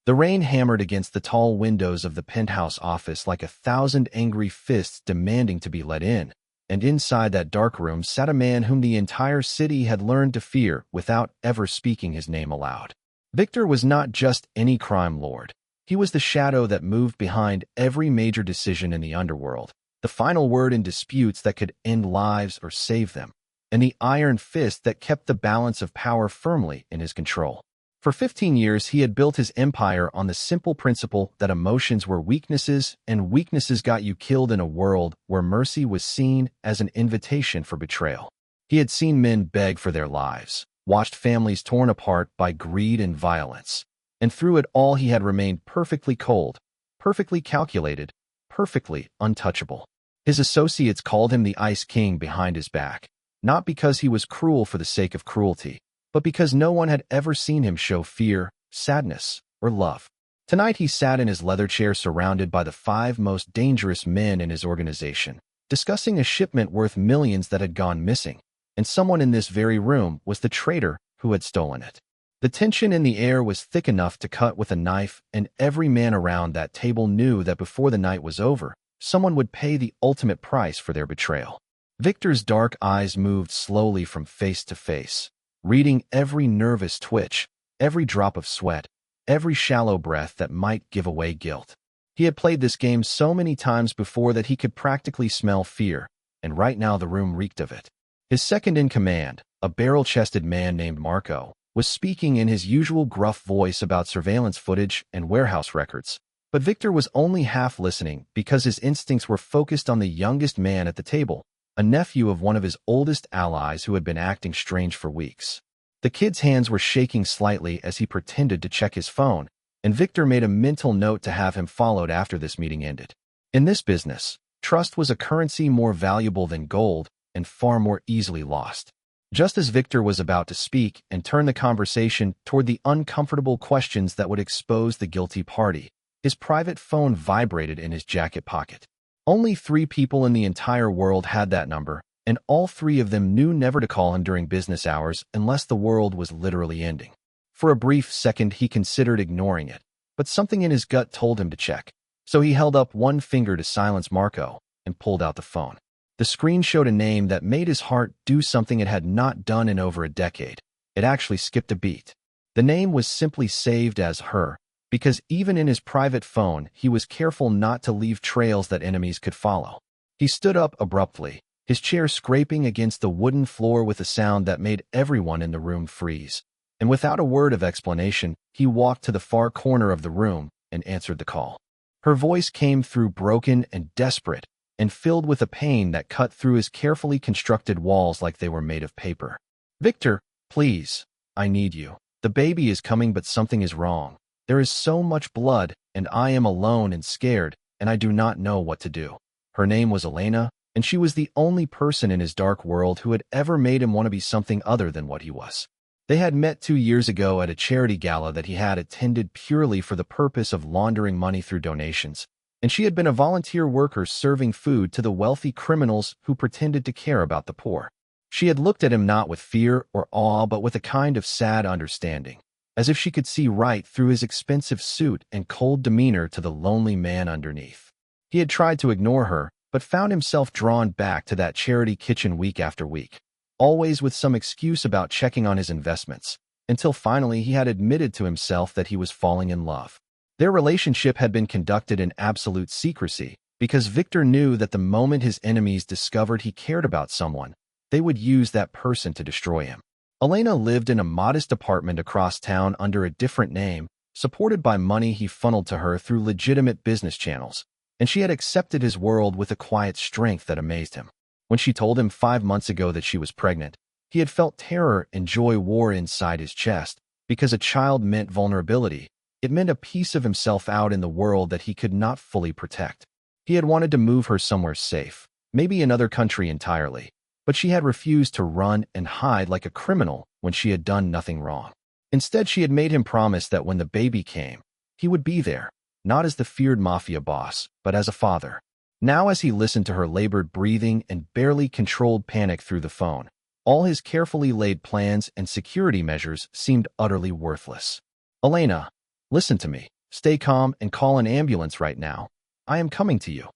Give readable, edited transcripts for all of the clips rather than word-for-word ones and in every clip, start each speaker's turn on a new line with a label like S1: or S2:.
S1: The rain hammered against the tall windows of the penthouse office like 1,000 angry fists demanding to be let in, and inside that dark room sat a man whom the entire city had learned to fear without ever speaking his name aloud. Victor was not just any crime lord. He was the shadow that moved behind every major decision in the underworld, the final word in disputes that could end lives or save them, and the iron fist that kept the balance of power firmly in his control. For 15 years, he had built his empire on the simple principle that emotions were weaknesses, and weaknesses got you killed in a world where mercy was seen as an invitation for betrayal. He had seen men beg for their lives, watched families torn apart by greed and violence, and through it all he had remained perfectly cold, perfectly calculated, perfectly untouchable. His associates called him the Ice King behind his back, not because he was cruel for the sake of cruelty, but because no one had ever seen him show fear, sadness, or love. Tonight he sat in his leather chair surrounded by the 5 most dangerous men in his organization, discussing a shipment worth millions that had gone missing, and someone in this very room was the traitor who had stolen it. The tension in the air was thick enough to cut with a knife, and every man around that table knew that before the night was over, someone would pay the ultimate price for their betrayal. Victor's dark eyes moved slowly from face to face, reading every nervous twitch, every drop of sweat, every shallow breath that might give away guilt. He had played this game so many times before that he could practically smell fear, and right now the room reeked of it. His second in command, a barrel-chested man named Marco, was speaking in his usual gruff voice about surveillance footage and warehouse records, but Victor was only half listening because his instincts were focused on the youngest man at the table, a nephew of one of his oldest allies who had been acting strange for weeks. The kid's hands were shaking slightly as he pretended to check his phone, and Victor made a mental note to have him followed after this meeting ended. In this business, trust was a currency more valuable than gold and far more easily lost. Just as Victor was about to speak and turn the conversation toward the uncomfortable questions that would expose the guilty party, his private phone vibrated in his jacket pocket. Only 3 people in the entire world had that number, and all 3 of them knew never to call him during business hours unless the world was literally ending. For a brief second, he considered ignoring it, but something in his gut told him to check. So he held up one finger to silence Marco and pulled out the phone. The screen showed a name that made his heart do something it had not done in over a decade. It actually skipped a beat. The name was simply saved as her, because even in his private phone, he was careful not to leave trails that enemies could follow. He stood up abruptly, his chair scraping against the wooden floor with a sound that made everyone in the room freeze. And without a word of explanation, he walked to the far corner of the room and answered the call. Her voice came through broken and desperate, and filled with a pain that cut through his carefully constructed walls like they were made of paper. "Victor, please, I need you. The baby is coming, but something is wrong. There is so much blood, and I am alone and scared, and I do not know what to do." Her name was Elena, and she was the only person in his dark world who had ever made him want to be something other than what he was. They had met 2 years ago at a charity gala that he had attended purely for the purpose of laundering money through donations, and she had been a volunteer worker serving food to the wealthy criminals who pretended to care about the poor. She had looked at him not with fear or awe, but with a kind of sad understanding, as if she could see right through his expensive suit and cold demeanor to the lonely man underneath. He had tried to ignore her, but found himself drawn back to that charity kitchen week after week, always with some excuse about checking on his investments, until finally he had admitted to himself that he was falling in love. Their relationship had been conducted in absolute secrecy, because Victor knew that the moment his enemies discovered he cared about someone, they would use that person to destroy him. Elena lived in a modest apartment across town under a different name, supported by money he funneled to her through legitimate business channels, and she had accepted his world with a quiet strength that amazed him. When she told him 5 months ago that she was pregnant, he had felt terror and joy war inside his chest, because a child meant vulnerability. It meant a piece of himself out in the world that he could not fully protect. He had wanted to move her somewhere safe, maybe another country entirely, but she had refused to run and hide like a criminal when she had done nothing wrong. Instead, she had made him promise that when the baby came, he would be there, not as the feared Mafia boss, but as a father. Now, as he listened to her labored breathing and barely controlled panic through the phone, all his carefully laid plans and security measures seemed utterly worthless. "Elena, Listen to me. Stay calm and call an ambulance right now. I am coming to you.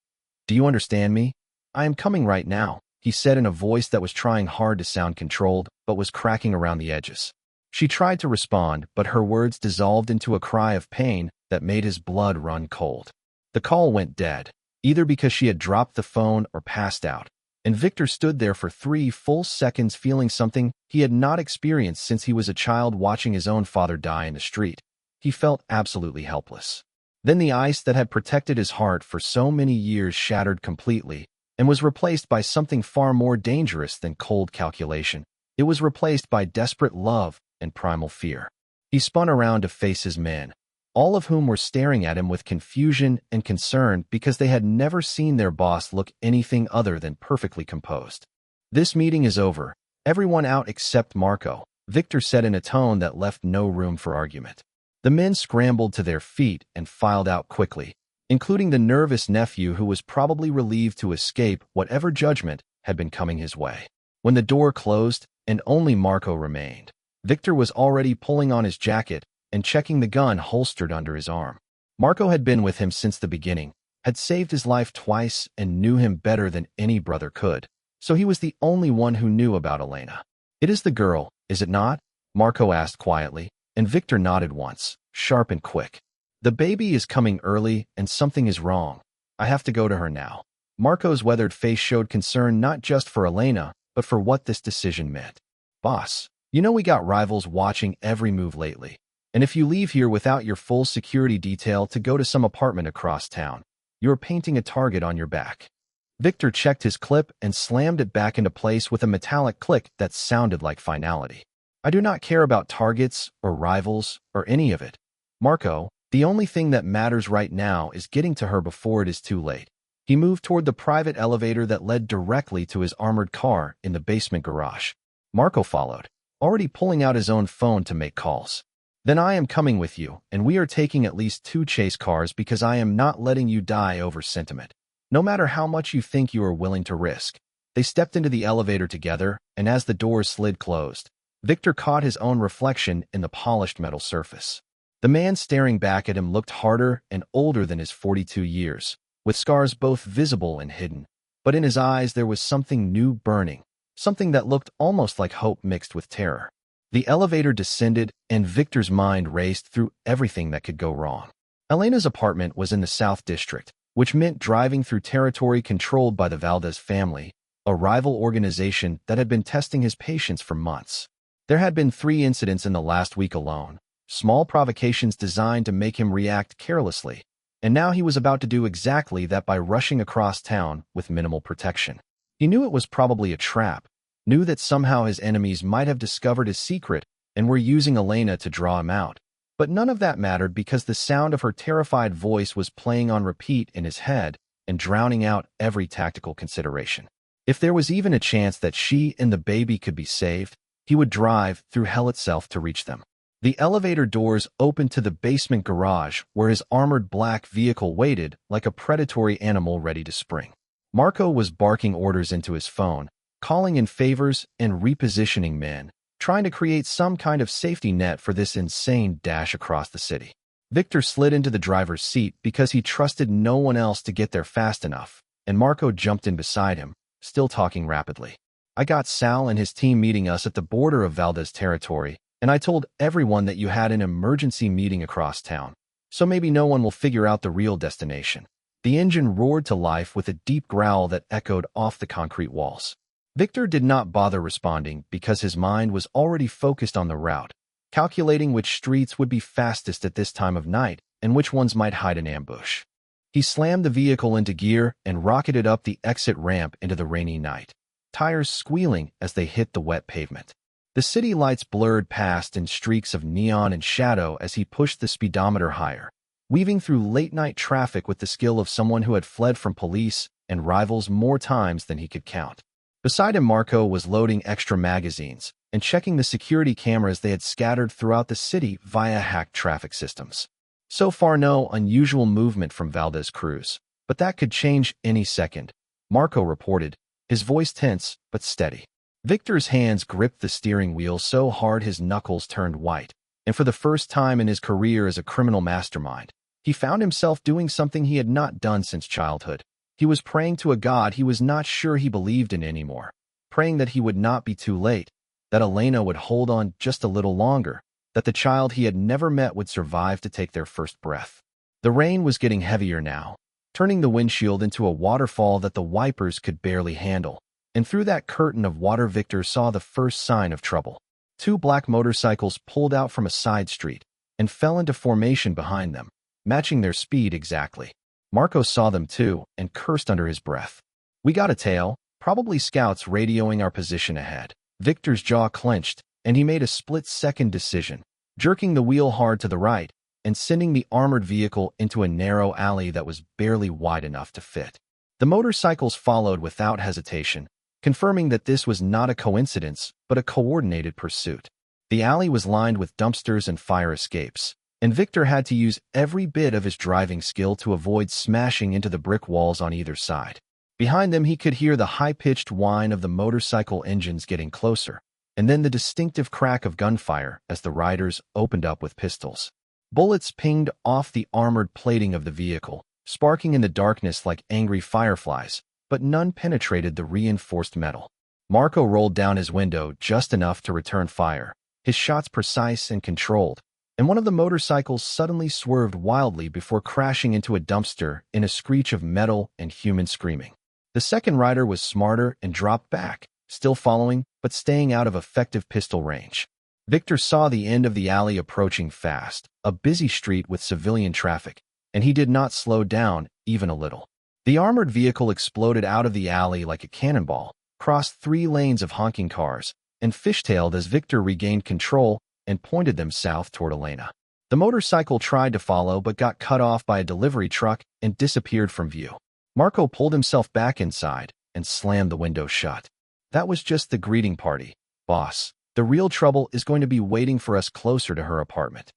S1: Do you understand me? I am coming right now, he said in a voice that was trying hard to sound controlled, but was cracking around the edges. She tried to respond, but her words dissolved into a cry of pain that made his blood run cold. The call went dead, either because she had dropped the phone or passed out, and Victor stood there for 3 full seconds feeling something he had not experienced since he was a child watching his own father die in the street. He felt absolutely helpless. Then the ice that had protected his heart for so many years shattered completely and was replaced by something far more dangerous than cold calculation. It was replaced by desperate love and primal fear. He spun around to face his men, all of whom were staring at him with confusion and concern because they had never seen their boss look anything other than perfectly composed. This meeting is over. Everyone out except Marco, Victor said in a tone that left no room for argument. The men scrambled to their feet and filed out quickly, including the nervous nephew who was probably relieved to escape whatever judgment had been coming his way. When the door closed and only Marco remained, Victor was already pulling on his jacket and checking the gun holstered under his arm. Marco had been with him since the beginning, had saved his life twice, and knew him better than any brother could, so he was the only one who knew about Elena. "It is the girl, is it not?" Marco asked quietly, and Victor nodded once, sharp and quick. "The baby is coming early, and something is wrong. I have to go to her now." Marco's weathered face showed concern not just for Elena, but for what this decision meant. "Boss, you know we got rivals watching every move lately. And if you leave here without your full security detail to go to some apartment across town, you're painting a target on your back." Victor checked his clip and slammed it back into place with a metallic click that sounded like finality. "I do not care about targets or rivals or any of it. Marco, the only thing that matters right now is getting to her before it is too late." He moved toward the private elevator that led directly to his armored car in the basement garage. Marco followed, already pulling out his own phone to make calls. "Then I am coming with you, and we are taking at least 2 chase cars because I am not letting you die over sentiment, no matter how much you think you are willing to risk." They stepped into the elevator together, and as the doors slid closed, Victor caught his own reflection in the polished metal surface. The man staring back at him looked harder and older than his 42 years, with scars both visible and hidden, but in his eyes there was something new burning, something that looked almost like hope mixed with terror. The elevator descended, and Victor's mind raced through everything that could go wrong. Elena's apartment was in the South District, which meant driving through territory controlled by the Valdez family, a rival organization that had been testing his patience for months. There had been 3 incidents in the last week alone, small provocations designed to make him react carelessly, and now he was about to do exactly that by rushing across town with minimal protection. He knew it was probably a trap, knew that somehow his enemies might have discovered his secret and were using Elena to draw him out. But none of that mattered because the sound of her terrified voice was playing on repeat in his head and drowning out every tactical consideration. If there was even a chance that she and the baby could be saved, he would drive through hell itself to reach them. The elevator doors opened to the basement garage where his armored black vehicle waited like a predatory animal ready to spring. Marco was barking orders into his phone, calling in favors and repositioning men, trying to create some kind of safety net for this insane dash across the city. Victor slid into the driver's seat because he trusted no one else to get there fast enough, and Marco jumped in beside him, still talking rapidly. "I got Sal and his team meeting us at the border of Valdez territory, and I told everyone that you had an emergency meeting across town, so maybe no one will figure out the real destination." The engine roared to life with a deep growl that echoed off the concrete walls. Victor did not bother responding because his mind was already focused on the route, calculating which streets would be fastest at this time of night and which ones might hide an ambush. He slammed the vehicle into gear and rocketed up the exit ramp into the rainy night, tires squealing as they hit the wet pavement. The city lights blurred past in streaks of neon and shadow as he pushed the speedometer higher, weaving through late-night traffic with the skill of someone who had fled from police and rivals more times than he could count. Beside him, Marco was loading extra magazines and checking the security cameras they had scattered throughout the city via hacked traffic systems. So far, no unusual movement from Valdez Cruz, but that could change any second, Marco reported, his voice tense but steady. Victor's hands gripped the steering wheel so hard his knuckles turned white, and for the first time in his career as a criminal mastermind, he found himself doing something he had not done since childhood. He was praying to a god he was not sure he believed in anymore, praying that he would not be too late, that Elena would hold on just a little longer, that the child he had never met would survive to take their first breath. The rain was getting heavier now, turning the windshield into a waterfall that the wipers could barely handle, and through that curtain of water Victor saw the first sign of trouble. Two black motorcycles pulled out from a side street and fell into formation behind them, matching their speed exactly. Marco saw them too and cursed under his breath. "We got a tail, probably scouts radioing our position ahead." Victor's jaw clenched, and he made a split-second decision, jerking the wheel hard to the right and sending the armored vehicle into a narrow alley that was barely wide enough to fit. The motorcycles followed without hesitation, confirming that this was not a coincidence but a coordinated pursuit. The alley was lined with dumpsters and fire escapes, and Victor had to use every bit of his driving skill to avoid smashing into the brick walls on either side. Behind them he could hear the high-pitched whine of the motorcycle engines getting closer, and then the distinctive crack of gunfire as the riders opened up with pistols. Bullets pinged off the armored plating of the vehicle, sparking in the darkness like angry fireflies, but none penetrated the reinforced metal. Marco rolled down his window just enough to return fire, his shots precise and controlled, and one of the motorcycles suddenly swerved wildly before crashing into a dumpster in a screech of metal and human screaming. The second rider was smarter and dropped back, still following, but staying out of effective pistol range. Victor saw the end of the alley approaching fast, a busy street with civilian traffic, and he did not slow down even a little. The armored vehicle exploded out of the alley like a cannonball, crossed 3 lanes of honking cars, and fishtailed as Victor regained control and pointed them south toward Elena. The motorcycle tried to follow but got cut off by a delivery truck and disappeared from view. Marco pulled himself back inside and slammed the window shut. "That was just the greeting party, boss. The real trouble is going to be waiting for us closer to her apartment."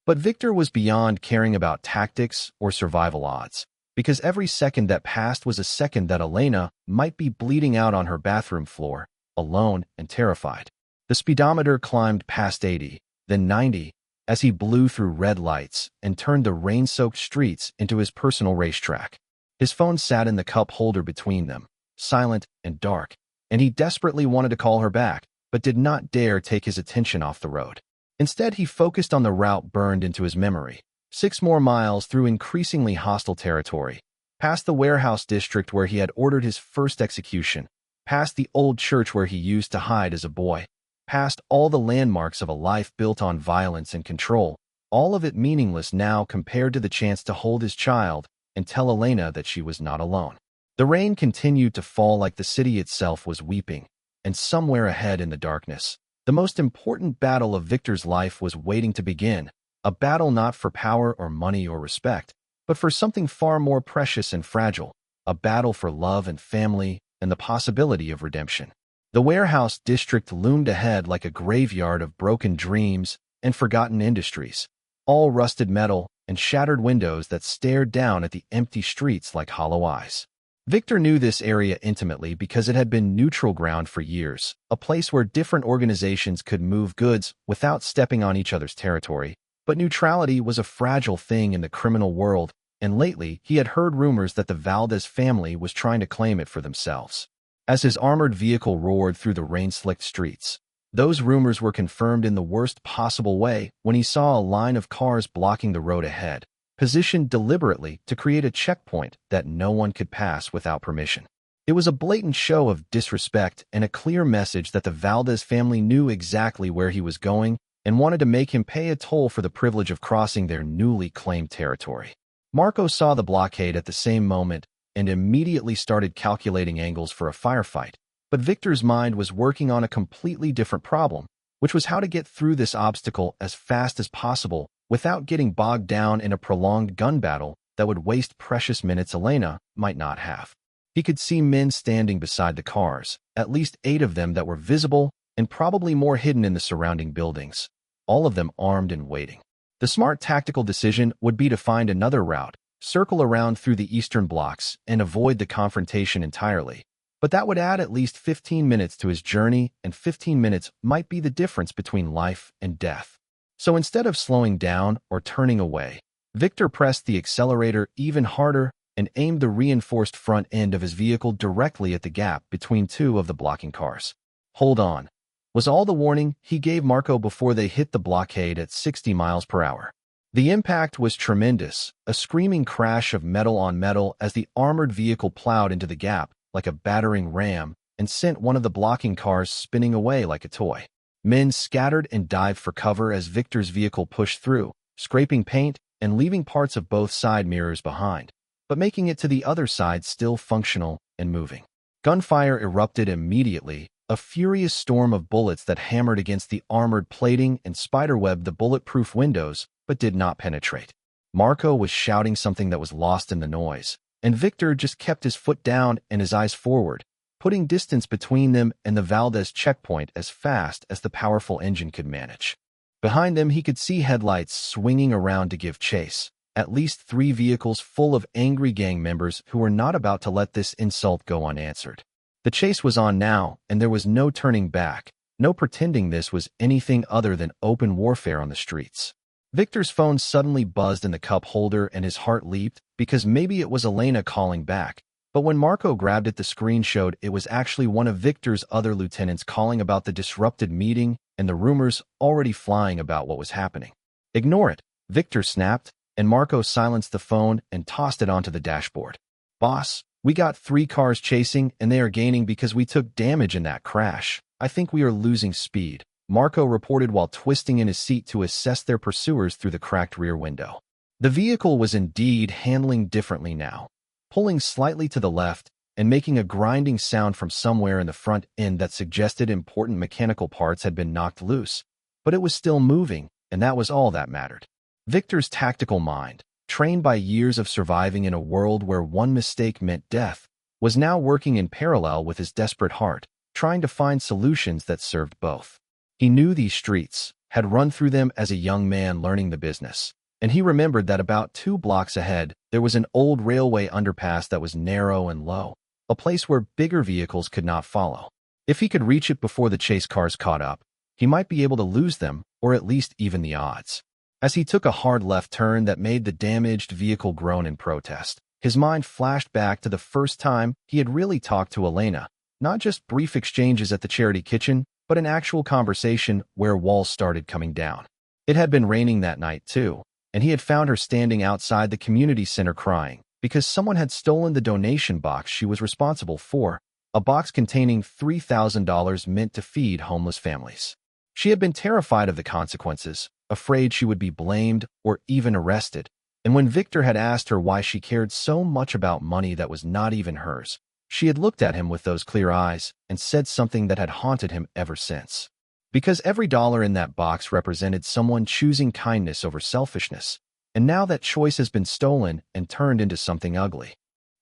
S1: But Victor was beyond caring about tactics or survival odds, because every second that passed was a second that Elena might be bleeding out on her bathroom floor, alone and terrified. The speedometer climbed past 80, then 90, as he blew through red lights and turned the rain-soaked streets into his personal racetrack. His phone sat in the cup holder between them, silent and dark, and he desperately wanted to call her back, but did not dare take his attention off the road. Instead, he focused on the route burned into his memory. 6 more miles through increasingly hostile territory, past the warehouse district where he had ordered his first execution, past the old church where he used to hide as a boy, past all the landmarks of a life built on violence and control, all of it meaningless now compared to the chance to hold his child and tell Elena that she was not alone. The rain continued to fall like the city itself was weeping, and somewhere ahead in the darkness, the most important battle of Victor's life was waiting to begin, a battle not for power or money or respect, but for something far more precious and fragile, a battle for love and family and the possibility of redemption. The warehouse district loomed ahead like a graveyard of broken dreams and forgotten industries, all rusted metal and shattered windows that stared down at the empty streets like hollow eyes. Victor knew this area intimately because it had been neutral ground for years, a place where different organizations could move goods without stepping on each other's territory. But neutrality was a fragile thing in the criminal world, and lately he had heard rumors that the Valdez family was trying to claim it for themselves. As his armored vehicle roared through the rain-slicked streets, those rumors were confirmed in the worst possible way when he saw a line of cars blocking the road ahead, positioned deliberately to create a checkpoint that no one could pass without permission. It was a blatant show of disrespect and a clear message that the Valdez family knew exactly where he was going and wanted to make him pay a toll for the privilege of crossing their newly claimed territory. Marco saw the blockade at the same moment and immediately started calculating angles for a firefight, but Victor's mind was working on a completely different problem, which was how to get through this obstacle as fast as possible without getting bogged down in a prolonged gun battle that would waste precious minutes Elena might not have. He could see men standing beside the cars, at least 8 of them that were visible and probably more hidden in the surrounding buildings, all of them armed and waiting. The smart tactical decision would be to find another route, circle around through the eastern blocks, and avoid the confrontation entirely. But that would add at least 15 minutes to his journey, and 15 minutes might be the difference between life and death. So instead of slowing down or turning away, Victor pressed the accelerator even harder and aimed the reinforced front end of his vehicle directly at the gap between two of the blocking cars. "Hold on," was all the warning he gave Marco before they hit the blockade at 60 miles per hour. The impact was tremendous, a screaming crash of metal on metal as the armored vehicle plowed into the gap like a battering ram and sent one of the blocking cars spinning away like a toy. Men scattered and dived for cover as Victor's vehicle pushed through, scraping paint and leaving parts of both side mirrors behind, but making it to the other side still functional and moving. Gunfire erupted immediately, a furious storm of bullets that hammered against the armored plating and spiderwebbed the bulletproof windows, but did not penetrate. Marco was shouting something that was lost in the noise, and Victor just kept his foot down and his eyes forward, putting distance between them and the Valdez checkpoint as fast as the powerful engine could manage. Behind them, he could see headlights swinging around to give chase, at least 3 vehicles full of angry gang members who were not about to let this insult go unanswered. The chase was on now, and there was no turning back, no pretending this was anything other than open warfare on the streets. Victor's phone suddenly buzzed in the cup holder and his heart leaped because maybe it was Elena calling back. But when Marco grabbed it, the screen showed it was actually one of Victor's other lieutenants calling about the disrupted meeting and the rumors already flying about what was happening. "Ignore it," Victor snapped, and Marco silenced the phone and tossed it onto the dashboard. "Boss, we got 3 cars chasing and they are gaining because we took damage in that crash. I think we are losing speed," Marco reported while twisting in his seat to assess their pursuers through the cracked rear window. The vehicle was indeed handling differently now, pulling slightly to the left and making a grinding sound from somewhere in the front end that suggested important mechanical parts had been knocked loose. But it was still moving, and that was all that mattered. Victor's tactical mind, trained by years of surviving in a world where one mistake meant death, was now working in parallel with his desperate heart, trying to find solutions that served both. He knew these streets, had run through them as a young man learning the business, and he remembered that about 2 blocks ahead there was an old railway underpass that was narrow and low, a place where bigger vehicles could not follow. If he could reach it before the chase cars caught up, he might be able to lose them, or at least even the odds. As he took a hard left turn that made the damaged vehicle groan in protest, his mind flashed back to the first time he had really talked to Elena, not just brief exchanges at the charity kitchen, but an actual conversation where walls started coming down. It had been raining that night, too, and he had found her standing outside the community center crying because someone had stolen the donation box she was responsible for, a box containing $3,000 meant to feed homeless families. She had been terrified of the consequences, afraid she would be blamed or even arrested, and when Victor had asked her why she cared so much about money that was not even hers, she had looked at him with those clear eyes and said something that had haunted him ever since. Because every dollar in that box represented someone choosing kindness over selfishness, and now that choice has been stolen and turned into something ugly.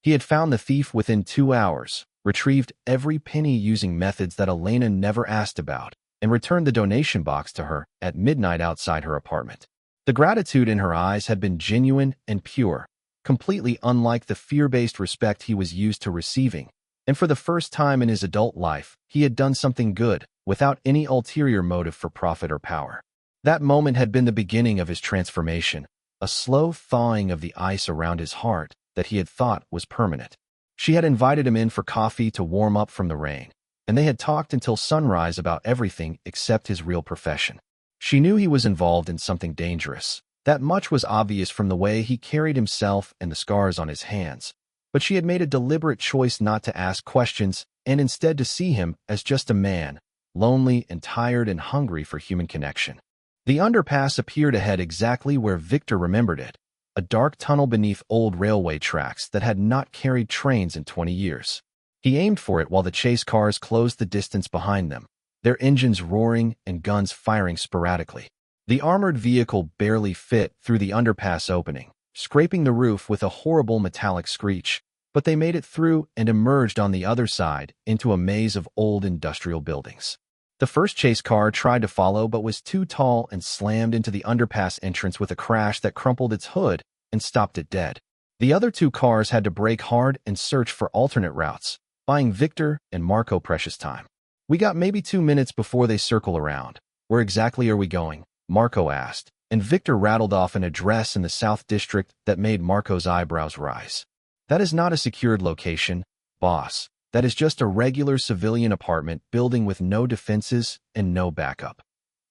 S1: He had found the thief within 2 hours, retrieved every penny using methods that Elena never asked about, and returned the donation box to her at midnight outside her apartment. The gratitude in her eyes had been genuine and pure, completely unlike the fear-based respect he was used to receiving, and for the first time in his adult life, he had done something good, without any ulterior motive for profit or power. That moment had been the beginning of his transformation, a slow thawing of the ice around his heart that he had thought was permanent. She had invited him in for coffee to warm up from the rain, and they had talked until sunrise about everything except his real profession. She knew he was involved in something dangerous. That much was obvious from the way he carried himself and the scars on his hands, but she had made a deliberate choice not to ask questions and instead to see him as just a man, lonely and tired and hungry for human connection. The underpass appeared ahead exactly where Victor remembered it, a dark tunnel beneath old railway tracks that had not carried trains in 20 years. He aimed for it while the chase cars closed the distance behind them, their engines roaring and guns firing sporadically. The armored vehicle barely fit through the underpass opening, scraping the roof with a horrible metallic screech, but they made it through and emerged on the other side into a maze of old industrial buildings. The first chase car tried to follow but was too tall and slammed into the underpass entrance with a crash that crumpled its hood and stopped it dead. The other 2 cars had to brake hard and search for alternate routes, buying Victor and Marco precious time. "We got maybe 2 minutes before they circle around. Where exactly are we going?" Marco asked, and Victor rattled off an address in the South District that made Marco's eyebrows rise. That is not a secured location, boss. That is just a regular civilian apartment building with no defenses and no backup.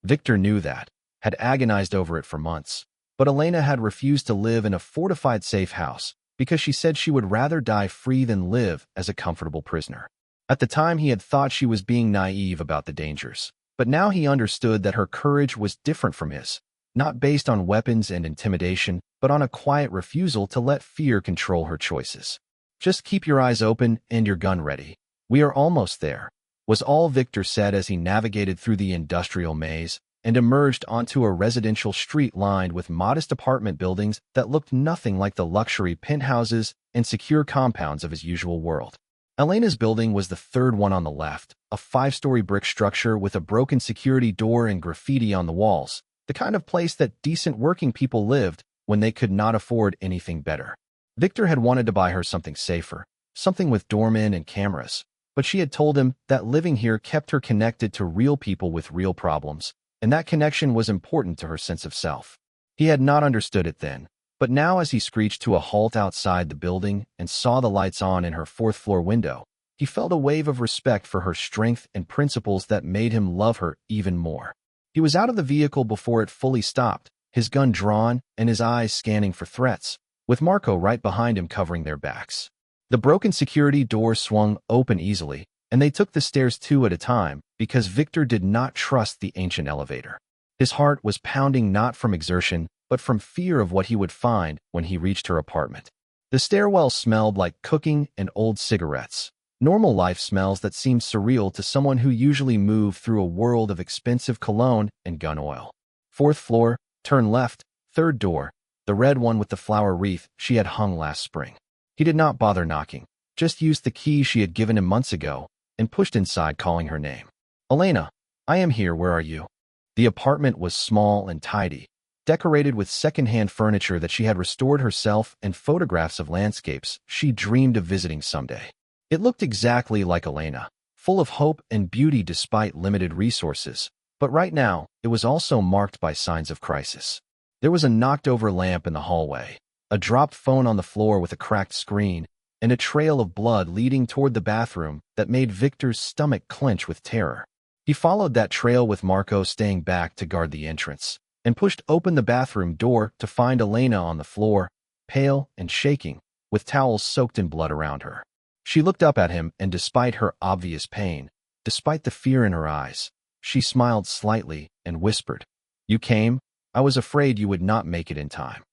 S1: Victor knew that, had agonized over it for months. But Elena had refused to live in a fortified safe house because she said she would rather die free than live as a comfortable prisoner. At the time, he had thought she was being naive about the dangers, but now he understood that her courage was different from his, not based on weapons and intimidation, but on a quiet refusal to let fear control her choices. Just keep your eyes open and your gun ready. We are almost there, was all Victor said as he navigated through the industrial maze and emerged onto a residential street lined with modest apartment buildings that looked nothing like the luxury penthouses and secure compounds of his usual world. Elena's building was the third one on the left, a 5-story brick structure with a broken security door and graffiti on the walls, the kind of place that decent working people lived when they could not afford anything better. Victor had wanted to buy her something safer, something with doormen and cameras, but she had told him that living here kept her connected to real people with real problems, and that connection was important to her sense of self. He had not understood it then, but now as he screeched to a halt outside the building and saw the lights on in her 4th-floor window, he felt a wave of respect for her strength and principles that made him love her even more. He was out of the vehicle before it fully stopped, his gun drawn and his eyes scanning for threats, with Marco right behind him covering their backs. The broken security door swung open easily, and they took the stairs 2 at a time because Victor did not trust the ancient elevator. His heart was pounding not from exertion, but from fear of what he would find when he reached her apartment. The stairwell smelled like cooking and old cigarettes, normal life smells that seemed surreal to someone who usually moved through a world of expensive cologne and gun oil. 4th floor, turn left, 3rd door, the red one with the flower wreath she had hung last spring. He did not bother knocking, just used the key she had given him months ago and pushed inside, calling her name. Elena, I am here, where are you? The apartment was small and tidy, decorated with second-hand furniture that she had restored herself and photographs of landscapes she dreamed of visiting someday. It looked exactly like Elena, full of hope and beauty despite limited resources, but right now it was also marked by signs of crisis. There was a knocked-over lamp in the hallway, a dropped phone on the floor with a cracked screen, and a trail of blood leading toward the bathroom that made Victor's stomach clench with terror. He followed that trail with Marco staying back to guard the entrance, and pushed open the bathroom door to find Elena on the floor, pale and shaking, with towels soaked in blood around her. She looked up at him, and despite her obvious pain, despite the fear in her eyes, she smiled slightly and whispered, "You came? I was afraid you would not make it in time."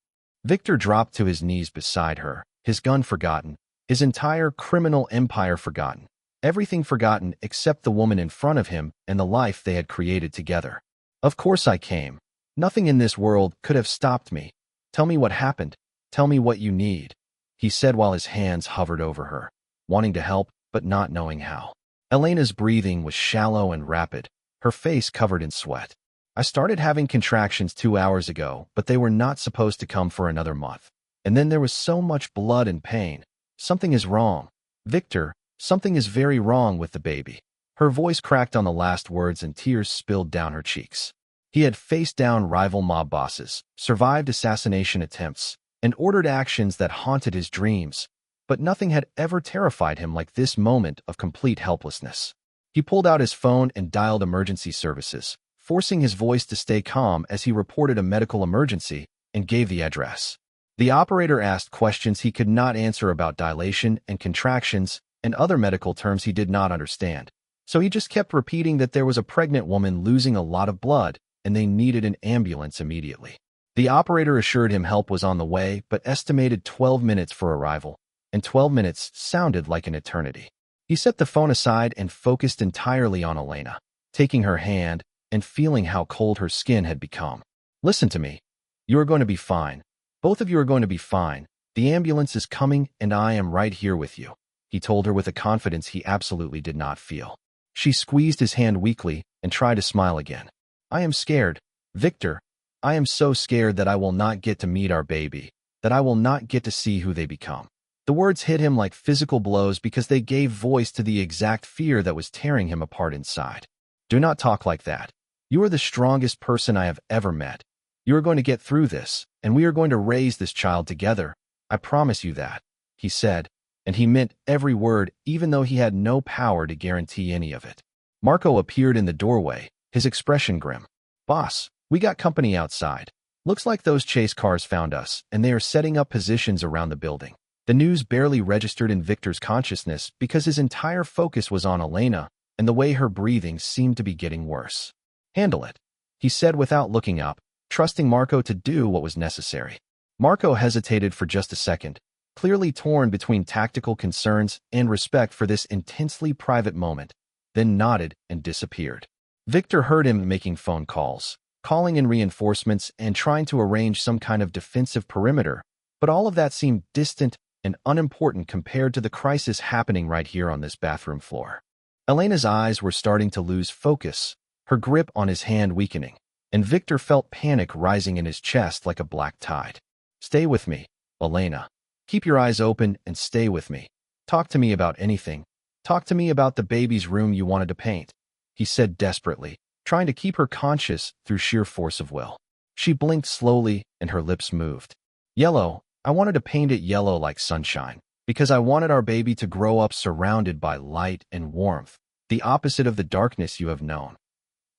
S1: Victor dropped to his knees beside her, his gun forgotten, his entire criminal empire forgotten, everything forgotten except the woman in front of him and the life they had created together. "Of course I came. Nothing in this world could have stopped me. Tell me what happened. Tell me what you need," he said while his hands hovered over her, wanting to help but not knowing how. Elena's breathing was shallow and rapid, her face covered in sweat. "I started having contractions 2 hours ago, but they were not supposed to come for another month. And then there was so much blood and pain. Something is wrong. Victor, something is very wrong with the baby." Her voice cracked on the last words and tears spilled down her cheeks. He had faced down rival mob bosses, survived assassination attempts, and ordered actions that haunted his dreams, but nothing had ever terrified him like this moment of complete helplessness. He pulled out his phone and dialed emergency services, forcing his voice to stay calm as he reported a medical emergency and gave the address. The operator asked questions he could not answer about dilation and contractions and other medical terms he did not understand, so he just kept repeating that there was a pregnant woman losing a lot of blood and they needed an ambulance immediately. The operator assured him help was on the way, but estimated 12 minutes for arrival, and 12 minutes sounded like an eternity. He set the phone aside and focused entirely on Elena, taking her hand and feeling how cold her skin had become. "Listen to me. You are going to be fine. Both of you are going to be fine. The ambulance is coming and I am right here with you," he told her with a confidence he absolutely did not feel. She squeezed his hand weakly and tried to smile again. "I am scared, Victor. I am so scared that I will not get to meet our baby, that I will not get to see who they become." The words hit him like physical blows because they gave voice to the exact fear that was tearing him apart inside. "Do not talk like that. You are the strongest person I have ever met. You are going to get through this, and we are going to raise this child together. I promise you that," he said, and he meant every word even though he had no power to guarantee any of it. Marco appeared in the doorway, his expression grim. "Boss, we got company outside. Looks like those chase cars found us, and they are setting up positions around the building." The news barely registered in Victor's consciousness because his entire focus was on Elena, and the way her breathing seemed to be getting worse. "Handle it," he said without looking up, trusting Marco to do what was necessary. Marco hesitated for just a second, clearly torn between tactical concerns and respect for this intensely private moment, then nodded and disappeared. Victor heard him making phone calls, calling in reinforcements and trying to arrange some kind of defensive perimeter, but all of that seemed distant and unimportant compared to the crisis happening right here on this bathroom floor. Elena's eyes were starting to lose focus, her grip on his hand weakening, and Victor felt panic rising in his chest like a black tide. "Stay with me, Elena. Keep your eyes open and stay with me. Talk to me about anything. Talk to me about the baby's room you wanted to paint," he said desperately, trying to keep her conscious through sheer force of will. She blinked slowly and her lips moved. "Yellow. I wanted to paint it yellow like sunshine, because I wanted our baby to grow up surrounded by light and warmth, the opposite of the darkness you have known."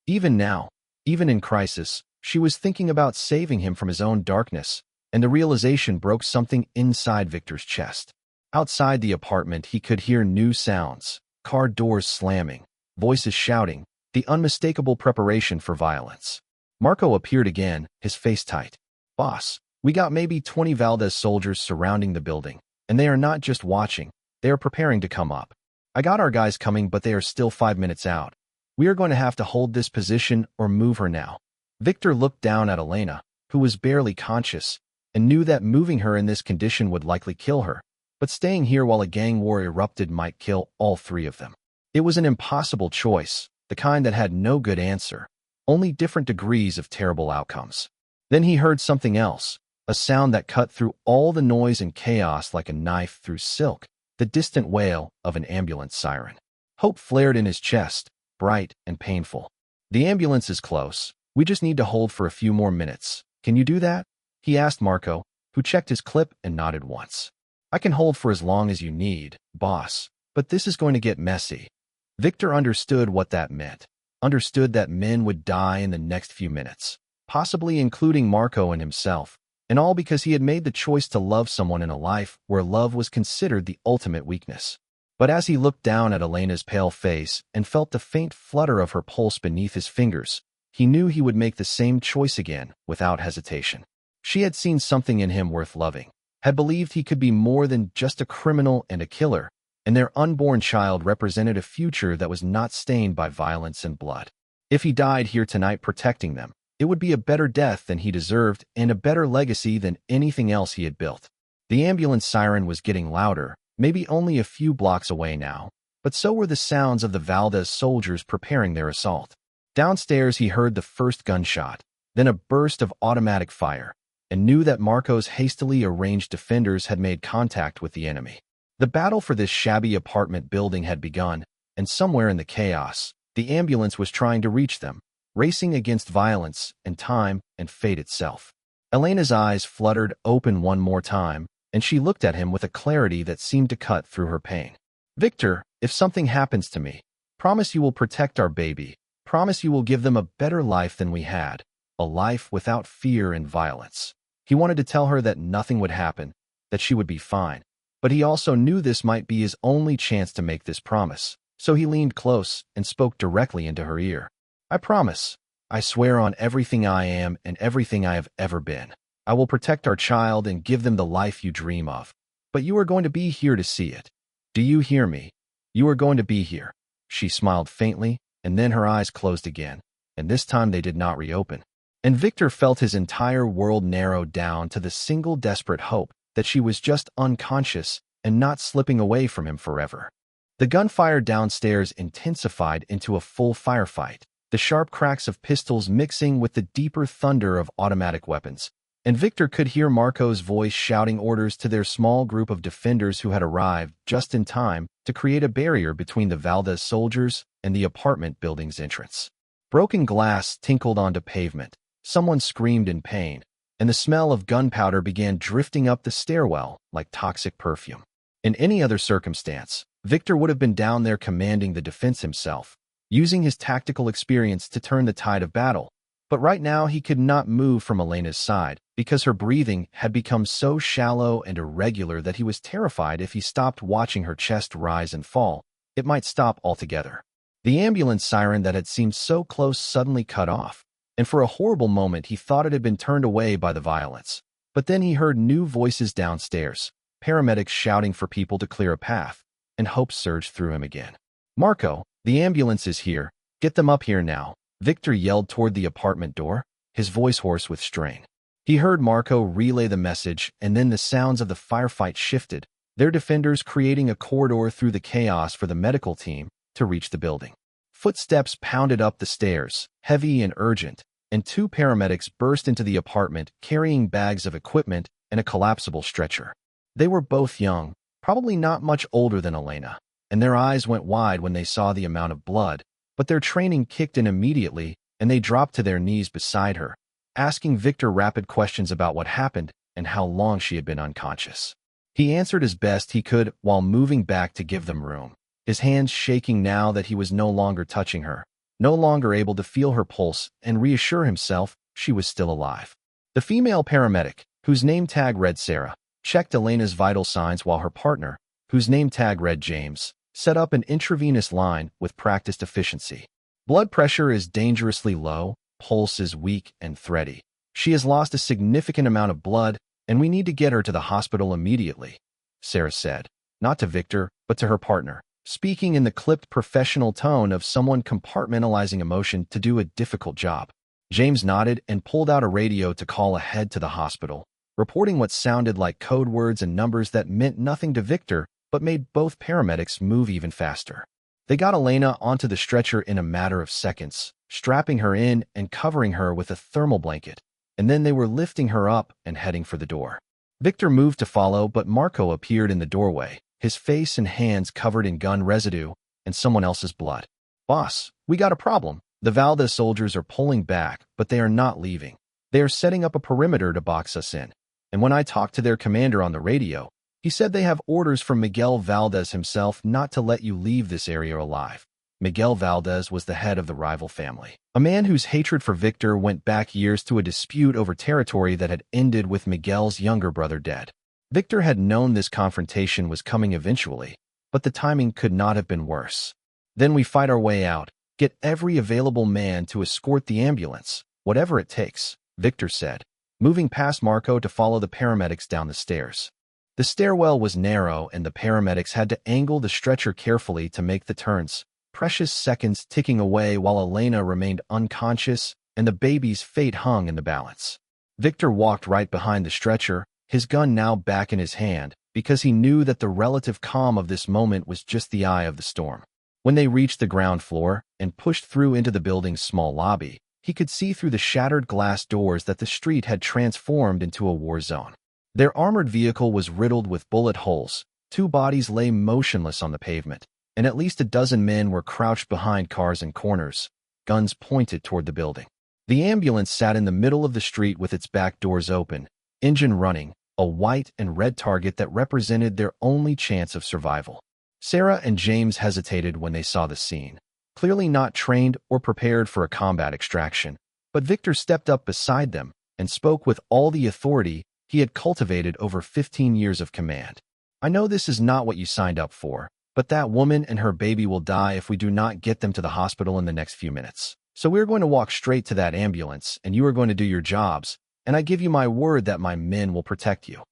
S1: Even now, even in crisis, she was thinking about saving him from his own darkness, and the realization broke something inside Victor's chest. Outside the apartment, he could hear new sounds, car doors slamming, voices shouting, the unmistakable preparation for violence. Marco appeared again, his face tight. "Boss, we got maybe 20 Valdez soldiers surrounding the building, and they are not just watching, they are preparing to come up. I got our guys coming, but they are still 5 minutes out. We are going to have to hold this position or move her now." Victor looked down at Elena, who was barely conscious, and knew that moving her in this condition would likely kill her, but staying here while a gang war erupted might kill all three of them. It was an impossible choice, the kind that had no good answer, only different degrees of terrible outcomes. Then he heard something else, a sound that cut through all the noise and chaos like a knife through silk, the distant wail of an ambulance siren. Hope flared in his chest, bright and painful. "The ambulance is close. We just need to hold for a few more minutes. Can you do that?" he asked Marco, who checked his clip and nodded once. "I can hold for as long as you need, boss, but this is going to get messy." Victor understood what that meant, understood that men would die in the next few minutes, possibly including Marco and himself, and all because he had made the choice to love someone in a life where love was considered the ultimate weakness. But as he looked down at Elena's pale face and felt the faint flutter of her pulse beneath his fingers, he knew he would make the same choice again without hesitation. She had seen something in him worth loving, had believed he could be more than just a criminal and a killer, and their unborn child represented a future that was not stained by violence and blood. If he died here tonight protecting them, it would be a better death than he deserved and a better legacy than anything else he had built. The ambulance siren was getting louder, maybe only a few blocks away now, but so were the sounds of the Valdez soldiers preparing their assault. Downstairs he heard the first gunshot, then a burst of automatic fire, and knew that Marco's hastily arranged defenders had made contact with the enemy. The battle for this shabby apartment building had begun, and somewhere in the chaos, the ambulance was trying to reach them, racing against violence and time and fate itself. Elena's eyes fluttered open one more time, and she looked at him with a clarity that seemed to cut through her pain. "Victor, if something happens to me, promise you will protect our baby. Promise you will give them a better life than we had, a life without fear and violence." He wanted to tell her that nothing would happen, that she would be fine, but he also knew this might be his only chance to make this promise, so he leaned close and spoke directly into her ear. "I promise. I swear on everything I am and everything I have ever been. I will protect our child and give them the life you dream of. But you are going to be here to see it. Do you hear me? You are going to be here." She smiled faintly, and then her eyes closed again, and this time they did not reopen. And Victor felt his entire world narrow down to the single desperate hope that she was just unconscious and not slipping away from him forever. The gunfire downstairs intensified into a full firefight, the sharp cracks of pistols mixing with the deeper thunder of automatic weapons, and Victor could hear Marco's voice shouting orders to their small group of defenders who had arrived just in time to create a barrier between the Valdez soldiers and the apartment building's entrance. Broken glass tinkled onto pavement. Someone screamed in pain, and the smell of gunpowder began drifting up the stairwell like toxic perfume. In any other circumstance, Victor would have been down there commanding the defense himself, using his tactical experience to turn the tide of battle. But right now he could not move from Elena's side because her breathing had become so shallow and irregular that he was terrified if he stopped watching her chest rise and fall, it might stop altogether. The ambulance siren that had seemed so close suddenly cut off, and for a horrible moment he thought it had been turned away by the violence. But then he heard new voices downstairs, paramedics shouting for people to clear a path, and hope surged through him again. "Marco, the ambulance is here. Get them up here now," Victor yelled toward the apartment door, his voice hoarse with strain. He heard Marco relay the message, and then the sounds of the firefight shifted, their defenders creating a corridor through the chaos for the medical team to reach the building. Footsteps pounded up the stairs, heavy and urgent, and two paramedics burst into the apartment carrying bags of equipment and a collapsible stretcher. They were both young, probably not much older than Elena, and their eyes went wide when they saw the amount of blood, but their training kicked in immediately, and they dropped to their knees beside her, asking Victor rapid questions about what happened and how long she had been unconscious. He answered as best he could while moving back to give them room, his hands shaking now that he was no longer touching her, no longer able to feel her pulse and reassure himself she was still alive. The female paramedic, whose name tag read Sarah, checked Elena's vital signs while her partner, whose name tag read James, set up an intravenous line with practiced efficiency. Blood pressure is dangerously low, pulse is weak and thready. She has lost a significant amount of blood, and we need to get her to the hospital immediately, Sarah said, not to Victor, but to her partner, speaking in the clipped professional tone of someone compartmentalizing emotion to do a difficult job. James nodded and pulled out a radio to call ahead to the hospital, reporting what sounded like code words and numbers that meant nothing to Victor but made both paramedics move even faster. They got Elena onto the stretcher in a matter of seconds, strapping her in and covering her with a thermal blanket, and then they were lifting her up and heading for the door. Victor moved to follow, but Marco appeared in the doorway, his face and hands covered in gun residue and someone else's blood. "Boss, we got a problem. The Valdez soldiers are pulling back, but they are not leaving. They are setting up a perimeter to box us in. And when I talked to their commander on the radio, he said they have orders from Miguel Valdez himself not to let you leave this area alive." Miguel Valdez was the head of the rival family, a man whose hatred for Victor went back years to a dispute over territory that had ended with Miguel's younger brother dead. Victor had known this confrontation was coming eventually, but the timing could not have been worse. "Then we fight our way out, get every available man to escort the ambulance, whatever it takes," Victor said, moving past Marco to follow the paramedics down the stairs. The stairwell was narrow, and the paramedics had to angle the stretcher carefully to make the turns, precious seconds ticking away while Elena remained unconscious and the baby's fate hung in the balance. Victor walked right behind the stretcher, his gun now back in his hand, because he knew that the relative calm of this moment was just the eye of the storm. When they reached the ground floor and pushed through into the building's small lobby, he could see through the shattered glass doors that the street had transformed into a war zone. Their armored vehicle was riddled with bullet holes, two bodies lay motionless on the pavement, and at least a dozen men were crouched behind cars and corners, guns pointed toward the building. The ambulance sat in the middle of the street with its back doors open, engine running, a white and red target that represented their only chance of survival. Sarah and James hesitated when they saw the scene, clearly not trained or prepared for a combat extraction, but Victor stepped up beside them and spoke with all the authority he had cultivated over 15 years of command. "I know this is not what you signed up for, but that woman and her baby will die if we do not get them to the hospital in the next few minutes. So we're going to walk straight to that ambulance, and you are going to do your jobs, and I give you my word that my men will protect you."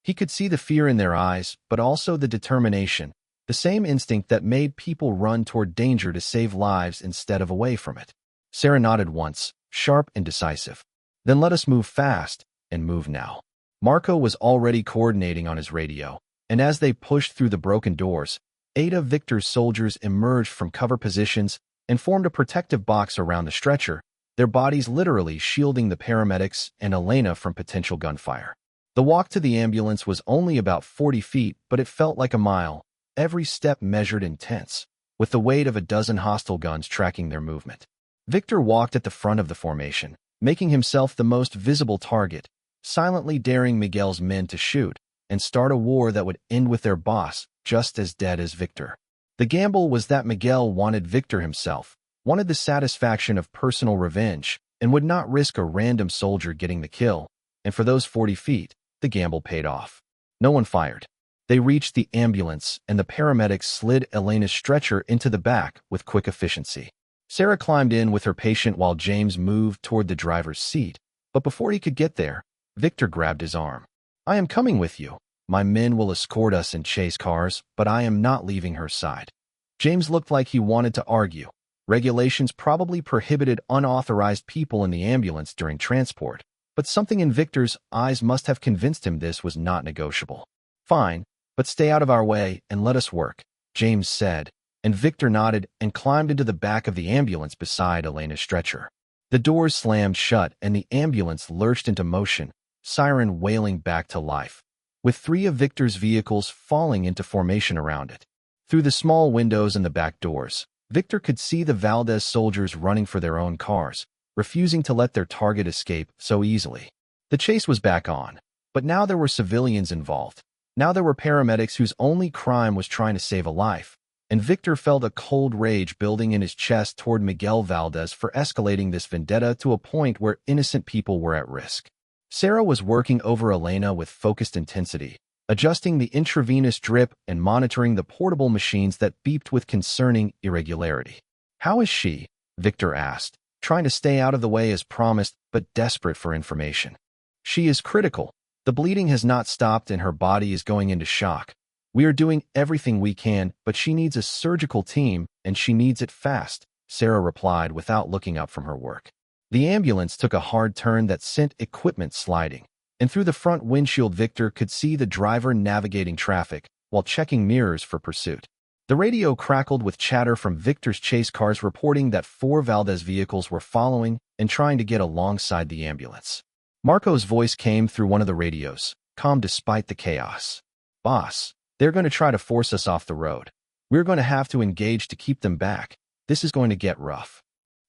S1: He could see the fear in their eyes, but also the determination, the same instinct that made people run toward danger to save lives instead of away from it. Sarah nodded once, sharp and decisive. "Then let us move fast, and move now." Marco was already coordinating on his radio, and as they pushed through the broken doors, 8 of Victor's soldiers emerged from cover positions and formed a protective box around the stretcher, their bodies literally shielding the paramedics and Elena from potential gunfire. The walk to the ambulance was only about 40 feet, but it felt like a mile, every step measured and tense, with the weight of a dozen hostile guns tracking their movement. Victor walked at the front of the formation, making himself the most visible target, silently daring Miguel's men to shoot and start a war that would end with their boss just as dead as Victor. The gamble was that Miguel wanted Victor himself, wanted the satisfaction of personal revenge, and would not risk a random soldier getting the kill, and for those 40 feet, the gamble paid off. No one fired. They reached the ambulance, and the paramedics slid Elena's stretcher into the back with quick efficiency. Sarah climbed in with her patient while James moved toward the driver's seat, but before he could get there, Victor grabbed his arm. "I am coming with you. My men will escort us in chase cars, but I am not leaving her side." James looked like he wanted to argue. Regulations probably prohibited unauthorized people in the ambulance during transport, but something in Victor's eyes must have convinced him this was not negotiable. "Fine, but stay out of our way and let us work," James said, and Victor nodded and climbed into the back of the ambulance beside Elena's stretcher. The doors slammed shut and the ambulance lurched into motion, siren wailing back to life, with 3 of Victor's vehicles falling into formation around it. Through the small windows and the back doors, Victor could see the Valdez soldiers running for their own cars, refusing to let their target escape so easily. The chase was back on, but now there were civilians involved. Now there were paramedics whose only crime was trying to save a life, and Victor felt a cold rage building in his chest toward Miguel Valdez for escalating this vendetta to a point where innocent people were at risk. Sarah was working over Elena with focused intensity, adjusting the intravenous drip and monitoring the portable machines that beeped with concerning irregularity. "How is she?" Victor asked, trying to stay out of the way as promised, but desperate for information. "She is critical. The bleeding has not stopped and her body is going into shock. We are doing everything we can, but she needs a surgical team, and she needs it fast," Sarah replied without looking up from her work. The ambulance took a hard turn that sent equipment sliding, and through the front windshield Victor could see the driver navigating traffic while checking mirrors for pursuit. The radio crackled with chatter from Victor's chase cars reporting that 4 Valdez vehicles were following and trying to get alongside the ambulance. Marco's voice came through one of the radios, calm despite the chaos. "Boss, they're going to try to force us off the road. We're going to have to engage to keep them back. This is going to get rough."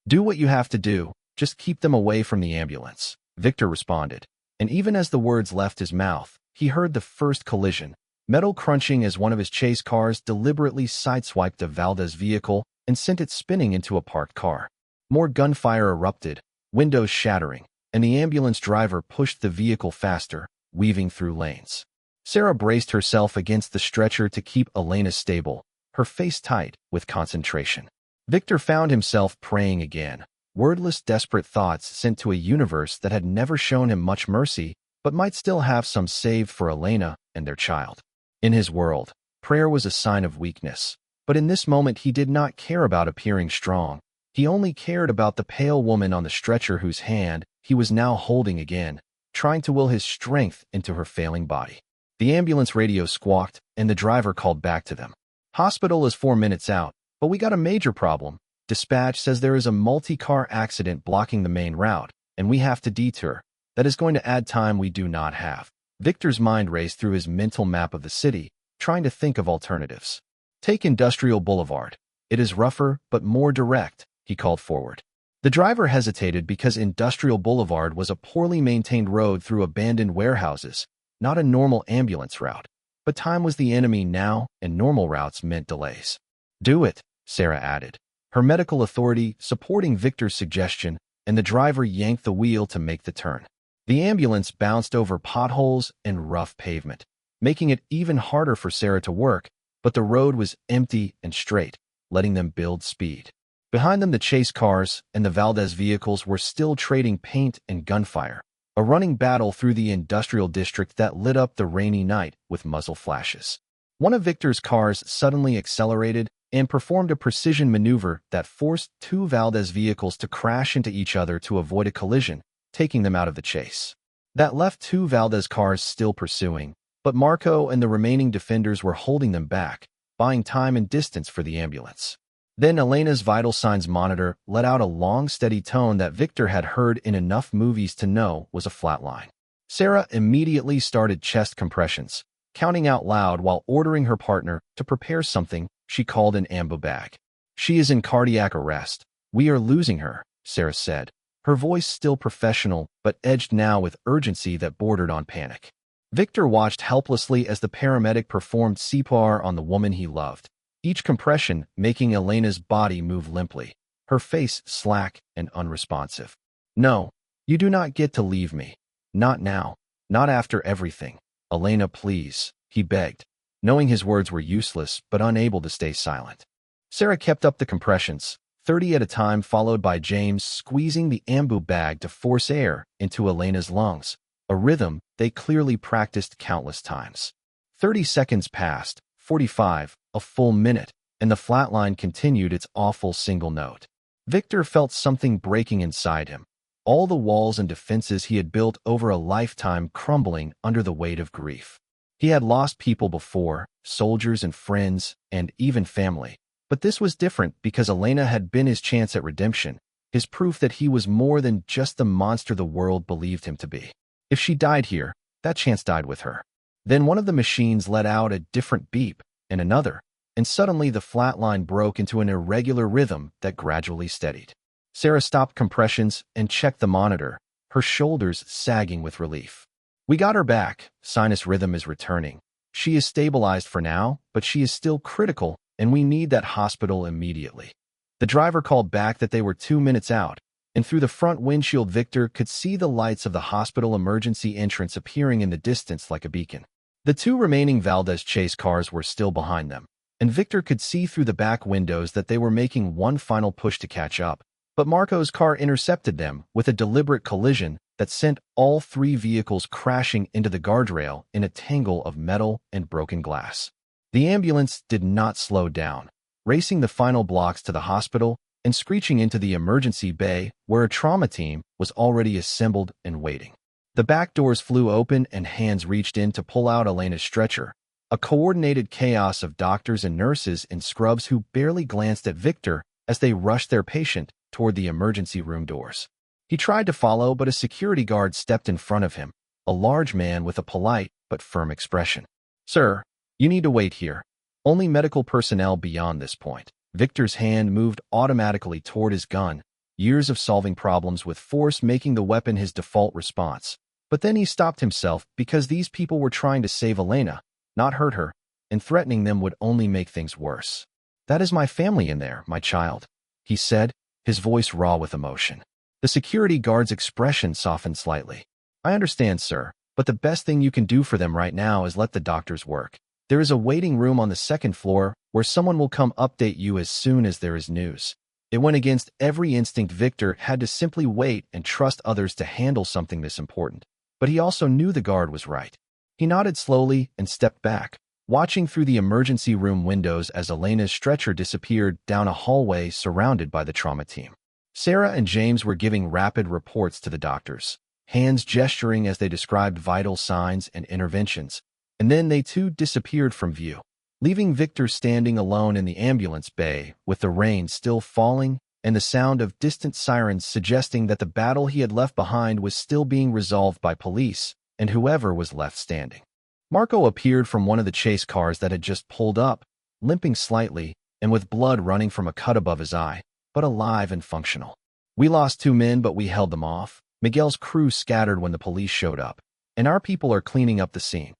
S1: "Do what you have to do. Just keep them away from the ambulance," Victor responded. And even as the words left his mouth, he heard the first collision, metal crunching as one of his chase cars deliberately sideswiped a Valdez vehicle and sent it spinning into a parked car. More gunfire erupted, windows shattering, and the ambulance driver pushed the vehicle faster, weaving through lanes. Sarah braced herself against the stretcher to keep Elena stable, her face tight with concentration. Victor found himself praying again, wordless, desperate thoughts sent to a universe that had never shown him much mercy, but might still have some saved for Elena and their child. In his world, prayer was a sign of weakness, but in this moment he did not care about appearing strong. He only cared about the pale woman on the stretcher whose hand he was now holding again, trying to will his strength into her failing body. The ambulance radio squawked, and the driver called back to them. "Hospital is 4 minutes out, but we got a major problem. Dispatch says there is a multi-car accident blocking the main route, and we have to detour. That is going to add time we do not have." Victor's mind raced through his mental map of the city, trying to think of alternatives. "Take Industrial Boulevard. It is rougher, but more direct," he called forward. The driver hesitated because Industrial Boulevard was a poorly maintained road through abandoned warehouses, not a normal ambulance route. But time was the enemy now, and normal routes meant delays. "Do it," Sarah added, her medical authority supporting Victor's suggestion, and the driver yanked the wheel to make the turn. The ambulance bounced over potholes and rough pavement, making it even harder for Sarah to work, but the road was empty and straight, letting them build speed. Behind them, the chase cars and the Valdez vehicles were still trading paint and gunfire, a running battle through the industrial district that lit up the rainy night with muzzle flashes. One of Victor's cars suddenly accelerated and performed a precision maneuver that forced 2 Valdez vehicles to crash into each other to avoid a collision, taking them out of the chase. That left 2 Valdez cars still pursuing, but Marco and the remaining defenders were holding them back, buying time and distance for the ambulance. Then Elena's vital signs monitor let out a long, steady tone that Victor had heard in enough movies to know was a flatline. Sarah immediately started chest compressions, counting out loud while ordering her partner to prepare something she called an ambu bag. "She is in cardiac arrest. We are losing her," Sarah said, her voice still professional but edged now with urgency that bordered on panic. Victor watched helplessly as the paramedic performed CPR on the woman he loved, each compression making Elena's body move limply, her face slack and unresponsive. "No, you do not get to leave me. Not now. Not after everything. Elena, please," he begged, knowing his words were useless but unable to stay silent. Sarah kept up the compressions, 30 at a time, followed by James squeezing the ambu bag to force air into Elena's lungs, a rhythm they clearly practiced countless times. 30 seconds passed, 45, a full minute, and the flatline continued its awful single note. Victor felt something breaking inside him, all the walls and defenses he had built over a lifetime crumbling under the weight of grief. He had lost people before, soldiers and friends, and even family. But this was different because Elena had been his chance at redemption, his proof that he was more than just the monster the world believed him to be. If she died here, that chance died with her. Then one of the machines let out a different beep, and another, and suddenly the flat line broke into an irregular rhythm that gradually steadied. Sarah stopped compressions and checked the monitor, her shoulders sagging with relief. "We got her back. Sinus rhythm is returning. She is stabilized for now, but she is still critical, and we need that hospital immediately." The driver called back that they were 2 minutes out, and through the front windshield Victor could see the lights of the hospital emergency entrance appearing in the distance like a beacon. The 2 remaining Valdez chase cars were still behind them, and Victor could see through the back windows that they were making one final push to catch up. But Marco's car intercepted them with a deliberate collision that sent all 3 vehicles crashing into the guardrail in a tangle of metal and broken glass. The ambulance did not slow down, racing the final blocks to the hospital and screeching into the emergency bay where a trauma team was already assembled and waiting. The back doors flew open and hands reached in to pull out Elena's stretcher, a coordinated chaos of doctors and nurses in scrubs who barely glanced at Victor as they rushed their patient toward the emergency room doors. He tried to follow, but a security guard stepped in front of him, a large man with a polite but firm expression. "Sir, you need to wait here. Only medical personnel beyond this point." Victor's hand moved automatically toward his gun, years of solving problems with force making the weapon his default response. But then he stopped himself because these people were trying to save Elena, not hurt her, and threatening them would only make things worse. "That is my family in there, my child," he said, his voice raw with emotion. The security guard's expression softened slightly. "I understand, sir, but the best thing you can do for them right now is let the doctors work. There is a waiting room on the 2nd floor where someone will come update you as soon as there is news." It went against every instinct. Victor had to simply wait and trust others to handle something this important. But he also knew the guard was right. He nodded slowly and stepped back, watching through the emergency room windows as Elena's stretcher disappeared down a hallway surrounded by the trauma team. Sarah and James were giving rapid reports to the doctors, hands gesturing as they described vital signs and interventions, and then they too disappeared from view, leaving Victor standing alone in the ambulance bay with the rain still falling and the sound of distant sirens suggesting that the battle he had left behind was still being resolved by police and whoever was left standing. Marco appeared from one of the chase cars that had just pulled up, limping slightly and with blood running from a cut above his eye, but alive and functional. "We lost 2 men, but we held them off. Miguel's crew scattered when the police showed up, and our people are cleaning up the scene."